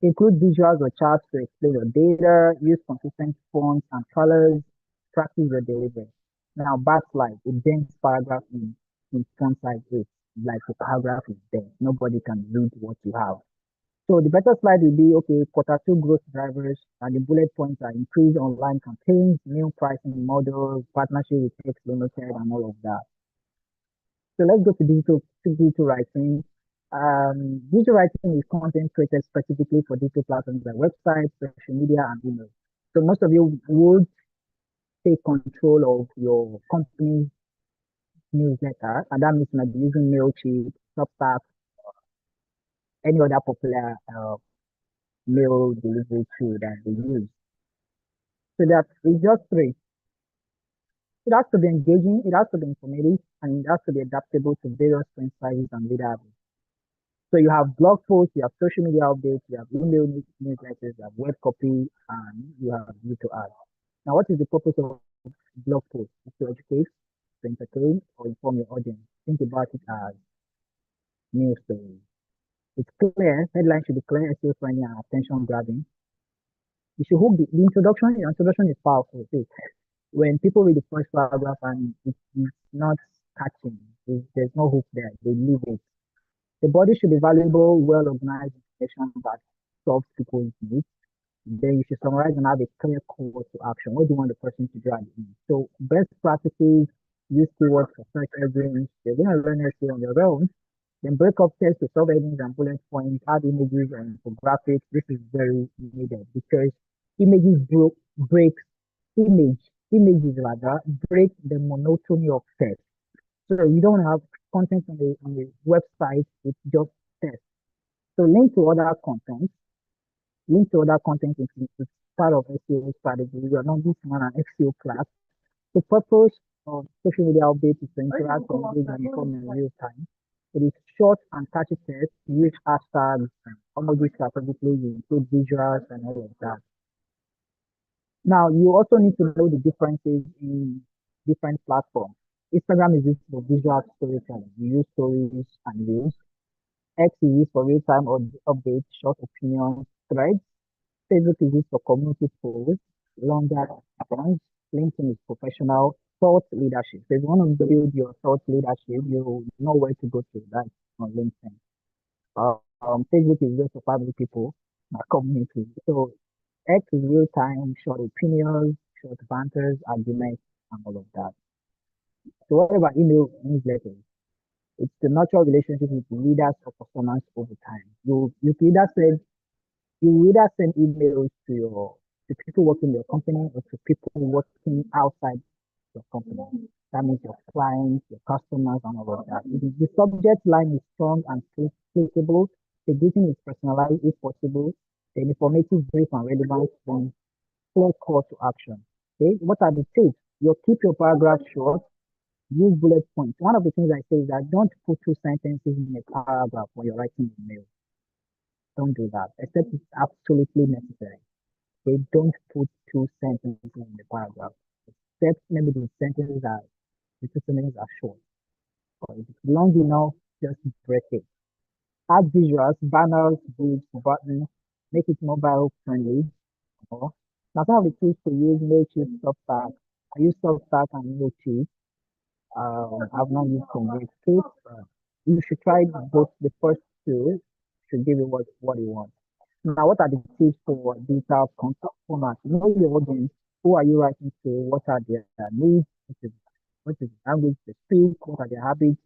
Include visuals or charts to explain your data, use consistent fonts and colors, practice your delivery. Now, backslide, a dense paragraph in font size 8, like the paragraph is dense. Nobody can read what you have. So the better slide will be, okay, quarter 2 growth drivers, and the bullet points are increased online campaigns, new pricing models, partnership with Text Limited, and all of that. So let's go to digital writing. Digital writing is content created specifically for digital platforms like websites, social media, and email. So most of you would take control of your company's newsletter, and that means you might be using Mailchimp, Substack, any other popular mail delivery tool that they use. So that is just 3. It has to be engaging, it has to be informative, and it has to be adaptable to various print sizes and reader habits. So you have blog posts, you have social media updates, you have email newsletters, you have web copy, and you have video ads. Now, what is the purpose of blog posts? It's to educate, to entertain or inform your audience. Think about it as news stories. It's clear, headline should be clear, SEO friendly, and attention grabbing. You should hook the introduction. The introduction is powerful. See, when people read the first paragraph and it's not catching, there's no hook there, they leave it. The body should be valuable, well organized information that solves people's needs. Then you should summarize and have a clear call to action. What do you want the person to do at the end? So best practices, use keywords for search engines. They're going to learn SEO on their own. Then break up text to subheadings and bullet points, add images and infographics. This is very needed because images break images rather break the monotony of text. So you don't have content on the website with just text. So link to other content is part of SEO strategy. You are not this one an SEO class. The purpose of social media updates is to interact, engage, and inform in real time. It is short and catchy text. You use hashtags and emojis strategically. You include visuals and all of that. Now, you also need to know the differences in different platforms. Instagram is used for visual storytelling. You use stories and reels. X is used for real-time updates, short opinions, threads. Facebook is used for community posts, longer accounts. LinkedIn is professional thought leadership. So if you want to build your thought leadership, you know where to go to that on LinkedIn. Facebook is just for family people, my community. So X is real time, short opinions, short banters, arguments, and all of that. So what about email newsletters? It's the natural relationship with leaders or customers over time. You either send emails to people working in your company or to people working outside your company. That means your clients, your customers, and all of that. If the subject line is strong and clickable, the greeting is personalized if possible, the informative, brief, and relevant, then clear call to action. Okay, what are the tips? You keep your paragraph short, use bullet points. One of the things I say is that don't put two sentences in a paragraph when you're writing an email. Don't do that, except it's absolutely necessary. Okay, don't put two sentences in the paragraph, except maybe the two sentences are short. Or if it's long enough, just break it. Add visuals, banners, groups, buttons, make it mobile friendly. Now some of the tools to use, Mailchimp, Substack. I use Substack and Mailchimp. I've not used ConvertKit. You should try both. The first two should give you what you want. Now, what are the tips for digital content format? Know your audience. Who are you writing to? What are their needs? What is the language they speak? What are their habits?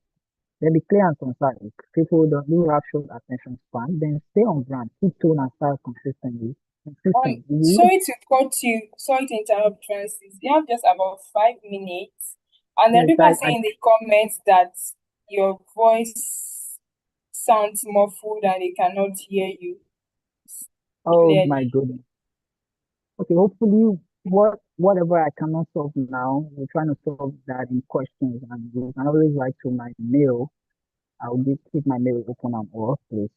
Then be clear and concise. People don't do have short attention span. Then stay on brand. Keep tone and style consistently. Sorry to cut you. Sorry to interrupt, Francis. You have just about 5 minutes, and then Yes, people are saying in the comments that your voice sounds muffled and they cannot hear you oh clearly. my goodness. Okay, hopefully whatever I cannot solve now, we're trying to solve that in questions, and you can always write to my mail. I'll keep my mail open and off, please.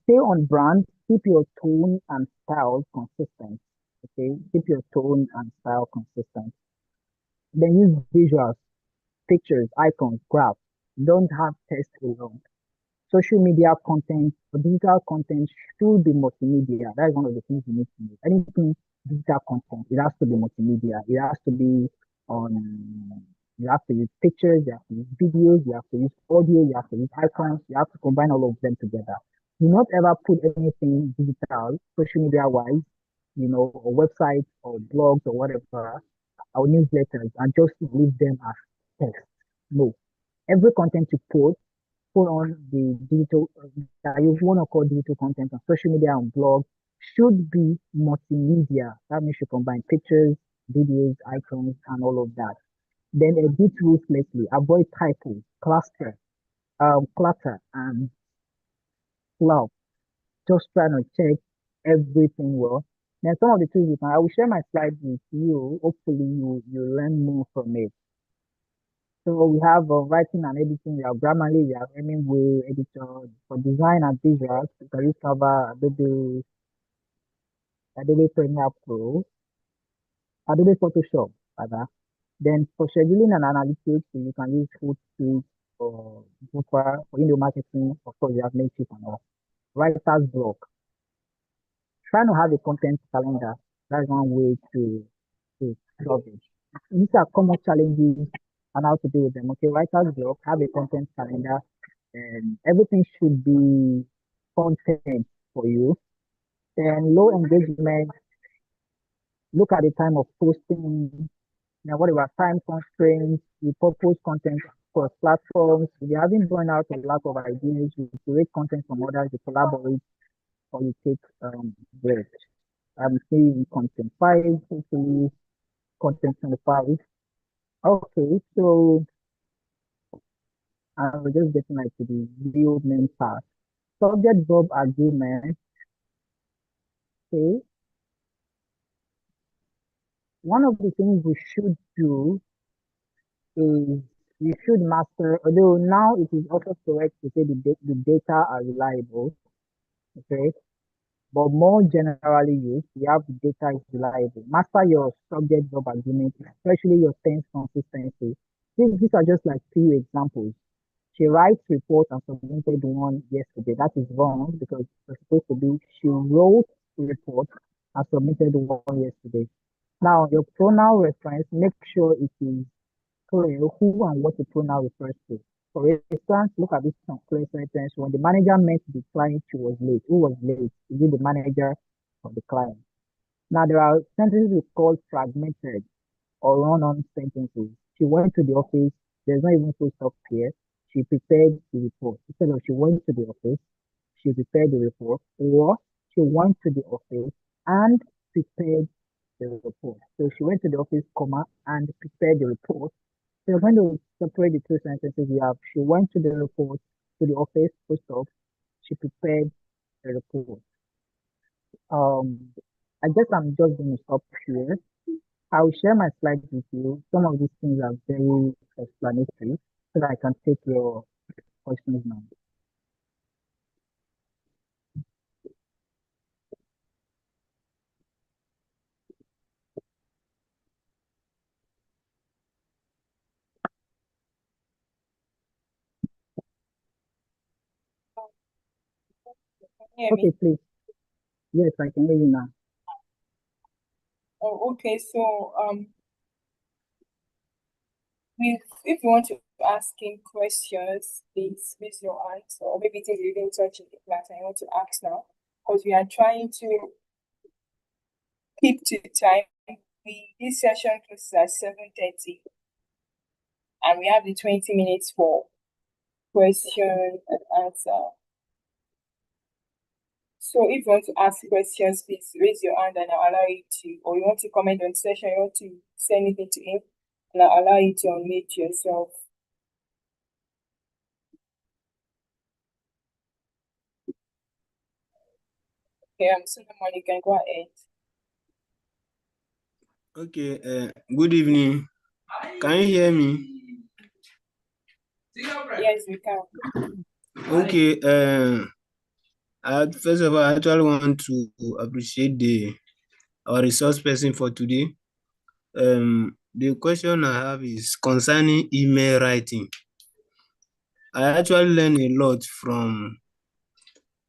Stay on brand, keep your tone and style consistent. Okay, keep your tone and style consistent. Then use visuals, pictures, icons, graphs. Don't have text alone. Social media content or digital content should be multimedia. That is one of the things you need to do. Anything digital content, it has to be multimedia. It has to be on, you have to use pictures, you have to use videos, you have to use audio, you have to use icons, you have to combine all of them together. Do not ever put anything digital, social media wise, or websites or blogs or whatever, or newsletters, and just leave them as text. No. Every content you put on the digital that you want to call digital content on social media and blog should be multimedia. That means you combine pictures, videos, icons, and all of that. Then edit ruthlessly. Avoid typos, clutter, and fluff. Just trying to check everything well. Then some of the tools I will share my slides with you. Hopefully you learn more from it. So we have writing and editing. We have Grammarly, we have Hemingway editor. For design and visuals, you can use Cover, Adobe Premiere Pro, Adobe Photoshop, rather. Then for scheduling and analytics, you can use Hootsuite or Buffer for email marketing. Of course, you have Native and all. Writer's block. Trying to have a content calendar. That's one way to solve it. These are common challenges and how to deal with them. Okay, writer's block, have a content calendar, and everything should be content for you. Then low engagement, look at the time of posting, what about time constraints, you propose content across platforms, if you're having burnout or lack of ideas, you create content from others, you collaborate, or you take breaks. I'm saying content 5, hopefully content 25. Okay, so we're just getting like to the real main part. Subject verb agreement. Okay. One of the things we should do is you should master, although now it is also correct to say the data are reliable, okay? But more generally used, we have the data is reliable. Master your subject verb agreement, especially your tense consistency. These are just like few examples. She writes report and submitted one yesterday. That is wrong because it's supposed to be she wrote report and submitted one yesterday. Now, your pronoun reference, make sure it is clear who and what the pronoun refers to. For instance, look at this clear sentence. When the manager met the client, she was late. Who was late? Is it the manager or the client? Now, there are sentences we call fragmented or run-on sentences. She went to the office. There's not even full stop here. She prepared the report. Instead of she went to the office, she prepared the report, or she went to the office and prepared the report. So she went to the office, comma, and prepared the report. So you're going to separate the two sentences. You have she went to the report to the office, full stop. She prepared the report. I guess I'm just going to stop here. I'll share my slides with you. Some of these things are very explanatory, so that I can take your questions now. Hear Okay, me? please. Yes, I can hear you now. Oh, okay. So if you want to ask him questions, please raise your hand, or maybe things you didn't touch in the class and you want to ask now, because we are trying to keep to time. This session closes at 7:30, and we have the 20 minutes for question and answer. So if you want to ask questions, please raise your hand and I'll allow you to, or you want to comment on the session, you want to say anything to him, and I'll allow you to unmute yourself. Okay, Solomon, you can go ahead. Okay, good evening. Can you hear me? Yes, we can. Okay, first of all, I actually want to appreciate our resource person for today. The question I have is concerning email writing. I actually learned a lot from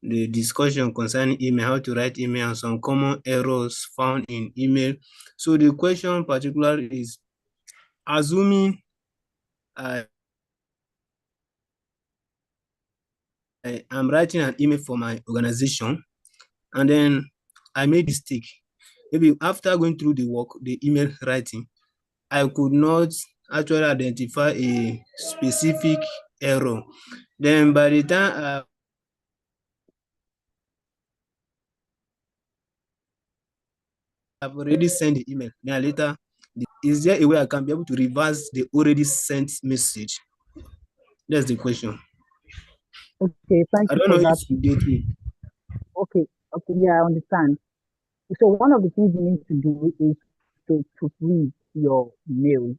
the discussion concerning email, how to write email, and some common errors found in email. So the question particularly is, assuming I'm writing an email for my organization, and then I made a mistake. Maybe after going through the email writing, I could not actually identify a specific error. Then by the time I've already sent the email, then later, is there a way I can be able to reverse the already sent message? That's the question. Okay, thank I you don't for know that. if you get me. Okay, yeah, I understand. So one of the things you need to do is to read your email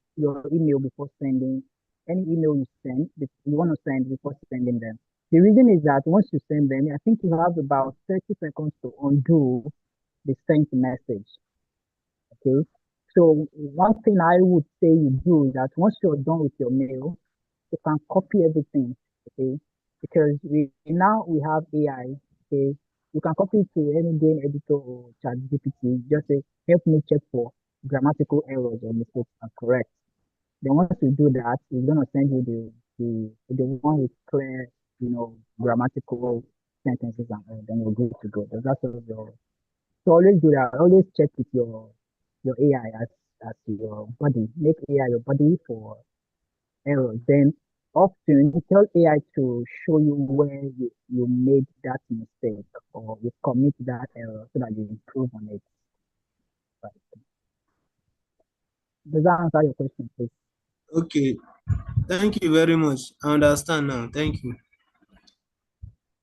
before sending any email you send, you want to send before sending them. The reason is that once you send them, I think you have about 30 seconds to undo the sent message. Okay. So one thing I would say you do is that once you're done with your mail, you can copy everything, okay? Because we have AI, okay? You can copy it to any game editor or chat GPT. Just say, help me check for grammatical errors or mistakes are correct. Then once you do that, it's gonna send you the one with clear, grammatical sentences and all. Then you're good to go. That's all your so always do that. Always check with your AI as your body. Make AI your body for errors. Then often tell AI to show you where you made that mistake or you commit that error so that you improve on it. Right. Does that answer your question, please? Okay. Thank you very much. I understand now. Thank you.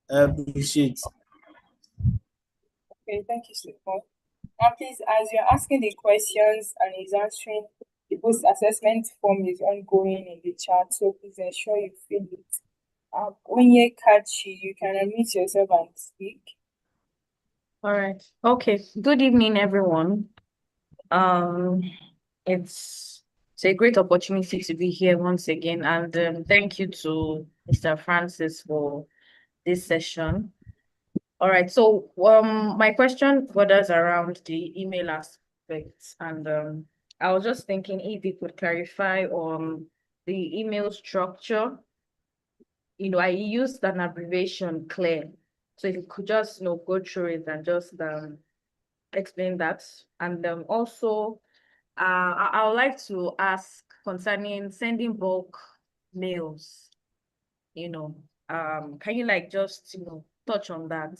I appreciate. Okay, thank you so much. Now, please, as you're asking the questions and he's answering, the post-assessment form is ongoing in the chat, so please ensure you fill it. When you catch you can unmute yourself and speak. All right. Okay. Good evening, everyone. Um, it's a great opportunity to be here once again, and thank you to Mr. Francis for this session. All right. So, my question borders around the email aspects, and I was just thinking if you could clarify on the email structure. I used an abbreviation, CLEAR. So if you could just, go through it and just explain that. And also, I would like to ask concerning sending bulk mails, can you just, touch on that?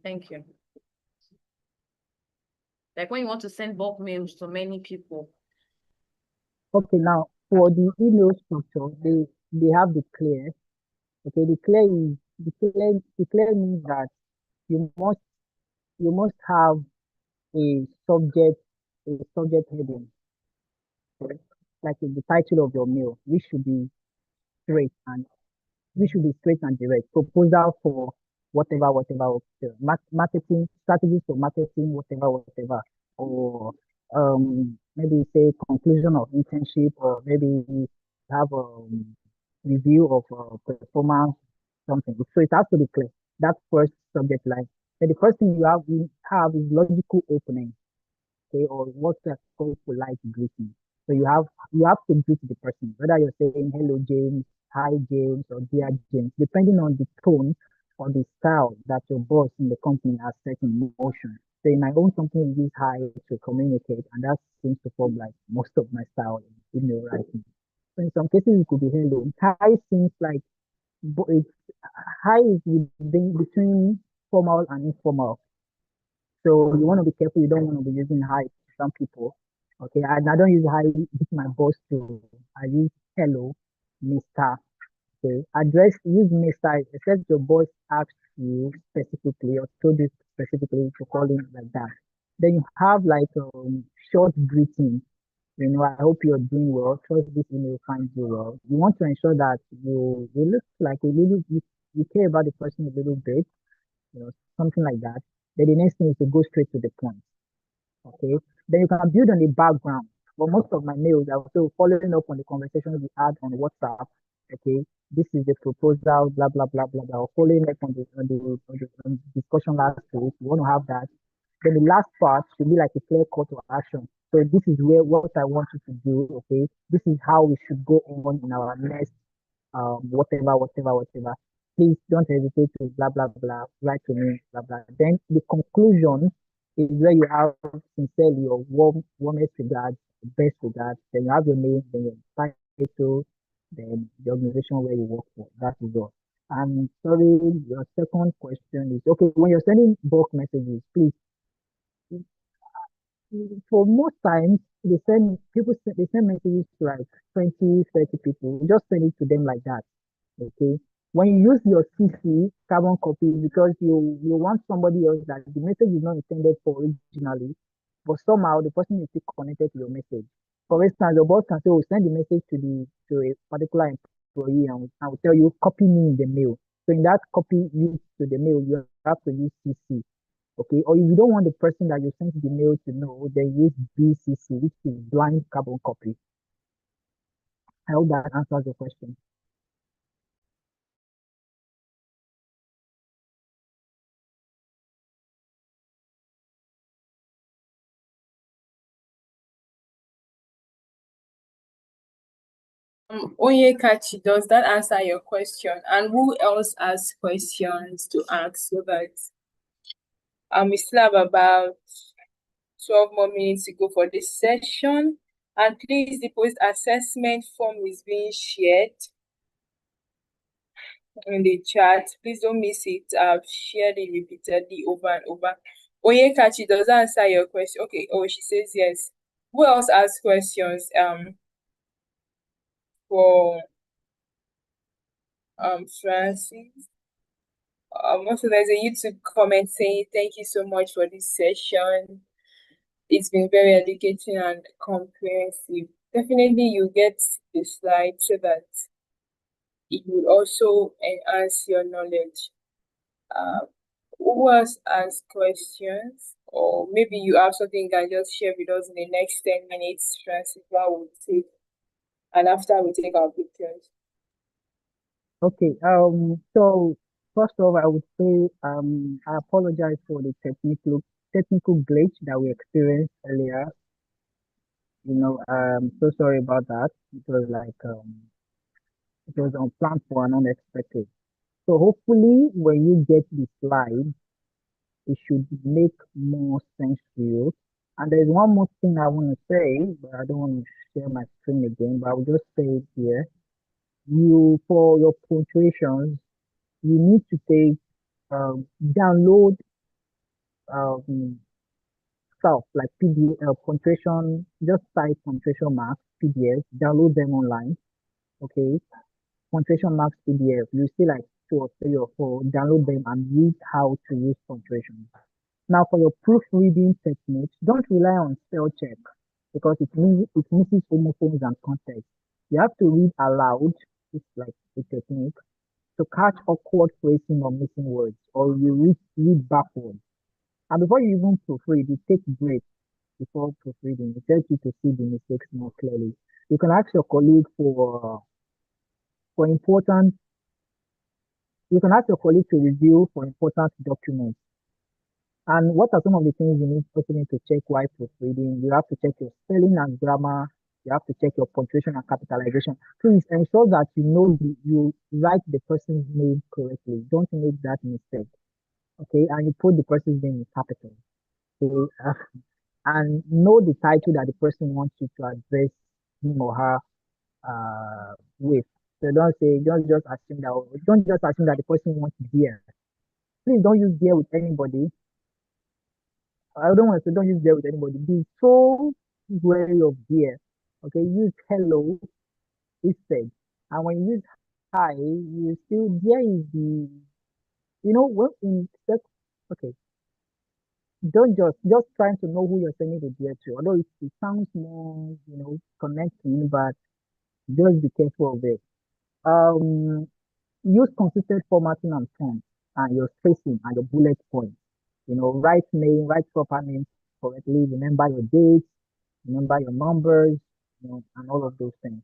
Thank you. Like when you want to send bulk mails to many people. Okay, now for the email structure, they have the clear. Okay, the clear means that you must have a subject heading, okay? Like in the title of your mail, which should be straight and direct. Proposal for whatever, marketing strategies for marketing, whatever, or maybe say conclusion of internship, or maybe have a review of performance, something. So it has to be clear. That first subject line. Then the first thing you have is logical opening, okay, or what's that called polite greeting. So you have to greet the person, whether you're saying hello James, hi James, or dear James, depending on the tone or the style that your boss in the company has set in motion. So in my own company, we use hi to communicate, and that seems to form like most of my style in email writing. So in some cases, it could be hello. Hi seems like it's hi is between formal and informal. So you want to be careful. You don't want to be using hi to some people. Okay, and I don't use hi with my boss too. I use hello, Mr. Okay, use Mr. except your boss asks you specifically or told you specifically to call him like that. Then you have like short greeting. I hope you're doing well. Trust this email finds you well. You want to ensure that you look like a little you care about the person a little bit, something like that. Then the next thing is to go straight to the point. Okay. Then you can build on the background. But most of my mails are also following up on the conversations we had on WhatsApp. Okay. This is the proposal, blah blah blah blah blah. Or following up on the discussion last week. You want to have that. Then the last part should be like a clear call to action. So this is what I want you to do. Okay. This is how we should go on in our next whatever. Please don't hesitate to blah, blah, blah, write to me, blah, blah. Then the conclusion is where you have sincerely or warmest regards, best regards. Then you have your name, then your title, then the organization where you work for. That is all. And sorry, your second question is okay. When you're sending bulk messages, please, for most times they send messages to like 20, 30 people. Just send it to them like that. Okay. When you use your CC carbon copy because you want somebody else that the message is not intended for originally, but somehow the person is still connected to your message. For instance, your boss can say, "Oh, send the message to a particular employee and I will tell you, copy me in the mail." So in that copy used to the mail, you have to use CC. Okay, or if you don't want the person that you sent the mail to know, then use BCC, which is blind carbon copy. I hope that answers your question. Onyekachi, does that answer your question? And who else has questions to ask so that we still have about 12 more minutes to go for this session. And please, the post assessment form is being shared in the chat. Please don't miss it. I've shared it repeatedly over and over. Onyekachi, does that answer your question? Okay. Oh, she says yes. Who else has questions? For Francis. Also, there's a YouTube comment saying thank you so much for this session. It's been very educating and comprehensive. Definitely, you get the slide so that it will also enhance your knowledge. Who else has questions? Or maybe you have something you can just share with us in the next 10 minutes, Francis, will take. And after we take our pictures. Okay, so first of all, I would say I apologize for the technical glitch that we experienced earlier. So sorry about that. It was unplanned for and unexpected. So hopefully when you get the slide, it should make more sense to you. And there's one more thing I want to say, but I don't want to share my screen again, but I'll just say it here. For your punctuations, you need to download um, stuff like PDF, punctuation, just type punctuation marks, PDF, download them online. Okay, punctuation marks PDF. You see like two or three or four, download them and read how to use punctuation. Now, for your proofreading techniques, don't rely on spell check because it misses homophones and context. You have to read aloud. It's like a technique to catch awkward phrasing or missing words, or you read backwards. And before you even proofread, you take breaks before proofreading. It helps you to see the mistakes more clearly. You can ask your colleague for important. You can ask your colleague to review for important documents. And what are some of the things you also need to check while proofreading? You have to check your spelling and grammar. You have to check your punctuation and capitalization. Please ensure that you write the person's name correctly. Don't make that mistake. Okay, and you put the person's name in capital. Okay, and know the title that the person wants you to address him or her with. So don't just assume that the person wants dear. Please don't use dear with anybody. I don't want to say don't use dear with anybody. Be so wary of dear. Okay, use hello instead. And when you use hi, you still dear is the when in okay, don't just trying to know who you're sending the dear to. Although it sounds more, connecting, but just be careful of it. Use consistent formatting and font and your spacing and your bullet points. Write proper names correctly, remember your dates, remember your numbers, and all of those things.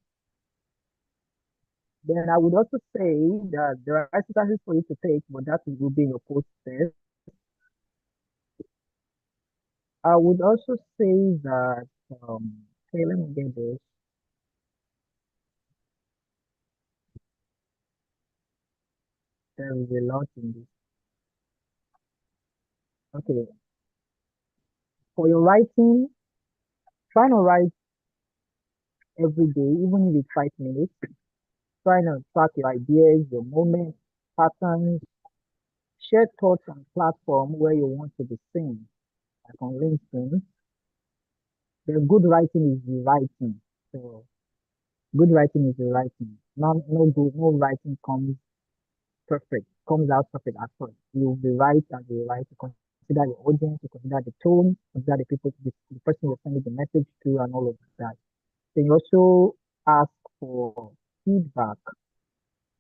Then I would also say that there are exercises for you to take, but that will be in your post test. I would also say that, okay, let me get this. There is a lot in this. Okay, for your writing, try to write every day, even if it's 5 minutes. Try to track your ideas, your moments, patterns, share thoughts on platform where you want to be seen, like on LinkedIn. The good writing is the writing. So good writing is the writing. No writing comes out perfect at first. You'll be right and you write to consider your audience, to consider the tone, consider the person you're sending the message to, and all of that. Then you also ask for feedback.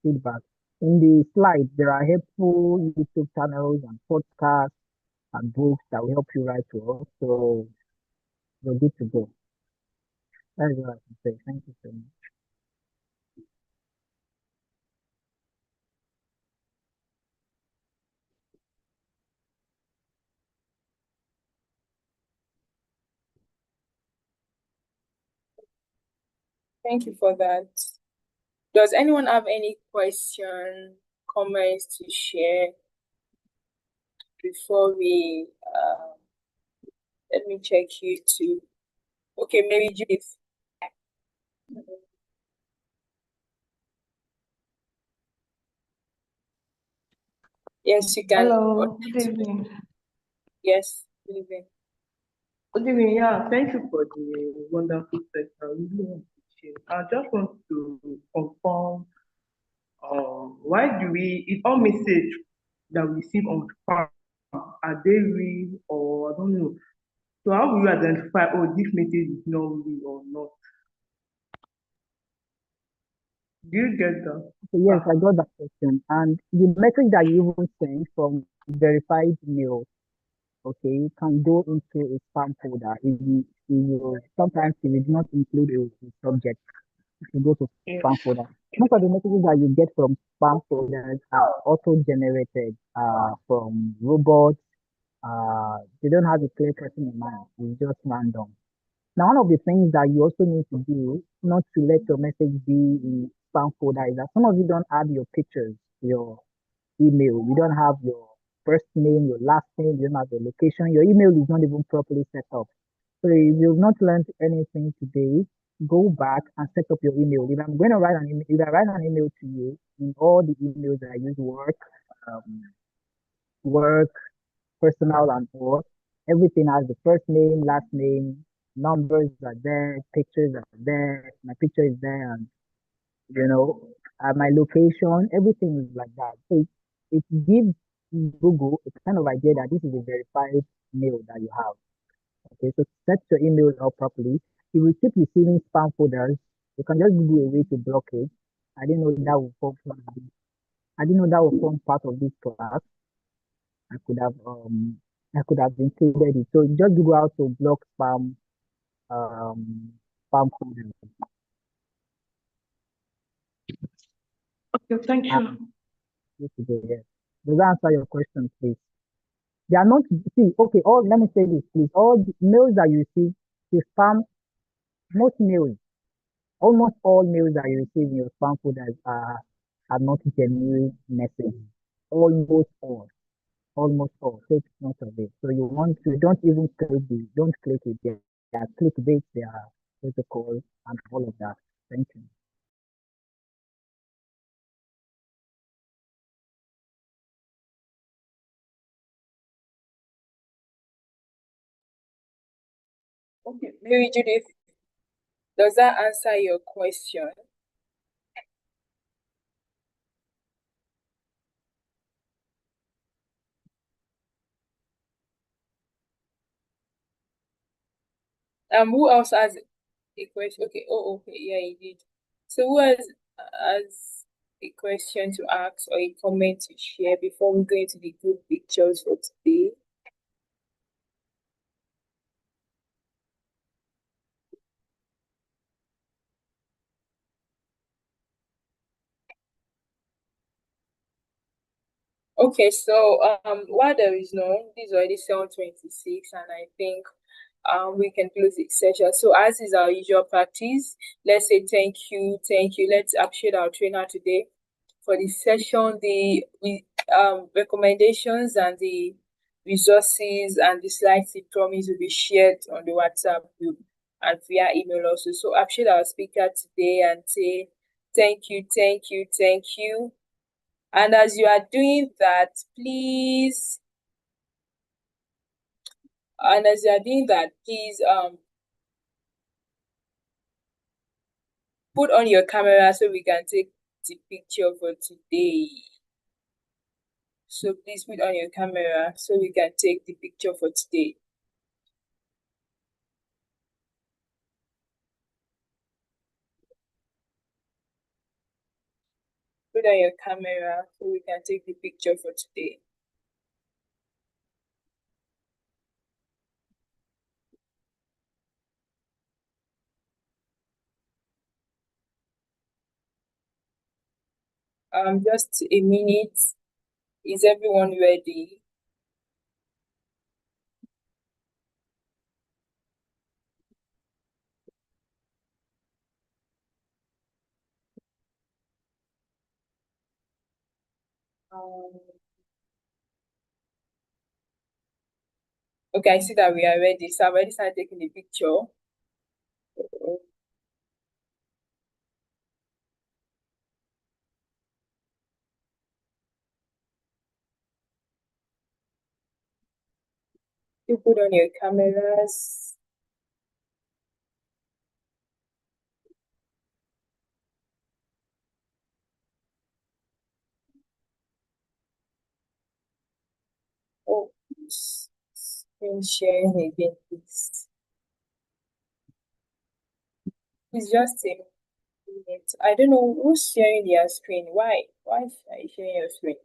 Feedback. In the slides, there are helpful YouTube channels and podcasts and books that will help you write well. So you're good to go. That is what I can say. Thank you so much. Thank you for that. Does anyone have any question, comments to share before we let me check you too. Okay, maybe Judith. Yes, you can. Hello, good evening. Yes, good evening. Good evening. Yeah, thank you for the wonderful session. I really appreciate. I just want to confirm. Why do we? Is all message that we receive on spam are they real or I don't know? So how will you identify? Oh, this message is not real or not? Do you get that? So yes, I got that question. And the message that you even sent from verified mail, okay, can go into a spam folder if you sometimes if it not include a subject, it can go to Yes. spam folder. Most of the messages that you get from spam folders are auto-generated from robots. They don't have a clear person in mind. It's just random. Now, one of the things that you also need to do, not to let your message be in spam folder, is that some of you don't add your pictures, your email. You don't have your first name, your last name, you don't have your location. Your email is not even properly set up. So if you've not learned anything today, go back and set up your email. If I'm going to write an email, if I write an email to you, in all the emails that I use um, work, personal and all, everything has the first name, last name, numbers are there, pictures are there, my picture is there, and you know, my location, everything is like that. So it gives Google a kind of idea that this is a verified mail that you have. Okay, so set your email up properly. If you keep receiving spam folders, you can just Google a way to block it. I didn't know that would form part of this. I didn't know that would form part of this class. I could have I could have included it. So just Google how to block um spam folders. Okay, thank you. Yes. Does that answer your question, please? They are not, see, okay, all, let me say this, please. All the mails that you receive, the spam, most mails, almost all mails that you receive in your spam folders are not genuine messages. Almost all, almost all. Take note of it. So you want to, don't even don't click it. They are clickbait, they are protocol, and all of that. Thank you. Okay, maybe Judith, does that answer your question? Who else has a question? Okay, okay, yeah, you did. So who has a question to ask or a comment to share before we go into the good pictures for today? Okay, so while there is no, this is already 7:26, and I think we can close the session. So as is our usual practice, let's say thank you. Let's appreciate our trainer today for the session, the recommendations and the resources and the slides he promised will be shared on the WhatsApp group and via email also. So appreciate our speaker today and say thank you, thank you, thank you. And as you are doing that, please, put on your camera so we can take the picture for today. So please put on your camera so we can take the picture for today. Put on your camera so we can take the picture for today. Just a minute. Is everyone ready? Okay, I see that we are ready. So I've already started taking the picture. You put on your cameras. Oh, screen sharing again, please. It's just a minute. I don't know who's sharing their screen. Why? Why are you sharing your screen?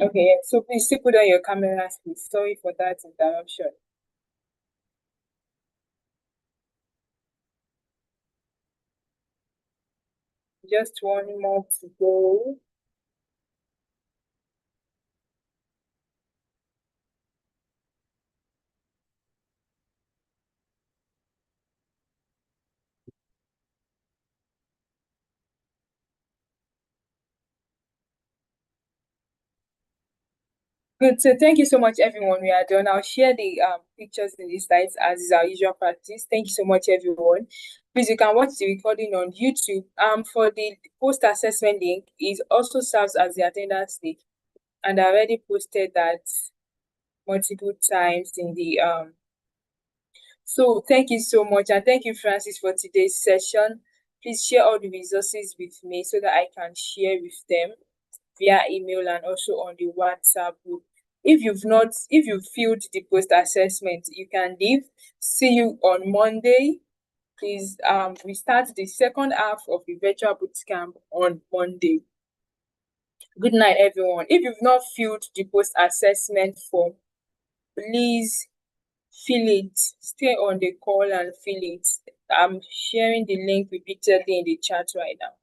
Okay, so please still put on your cameras, please. Sorry for that interruption. Just one more to go. Good. So thank you so much, everyone. We are done. I'll share the pictures in the slides as is our usual practice. Thank you so much, everyone. Please, you can watch the recording on YouTube. For the post assessment link, it also serves as the attendance link, and I already posted that multiple times in the So thank you so much, and thank you, Francis, for today's session. Please share all the resources with me so that I can share with them via email and also on the WhatsApp group. If you've filled the post assessment, you can leave. See you on Monday. Please, we start the second half of the virtual boot camp on Monday. Good night, everyone. If you've not filled the post assessment form, please fill it. Stay on the call and fill it. I'm sharing the link repeatedly in the chat right now.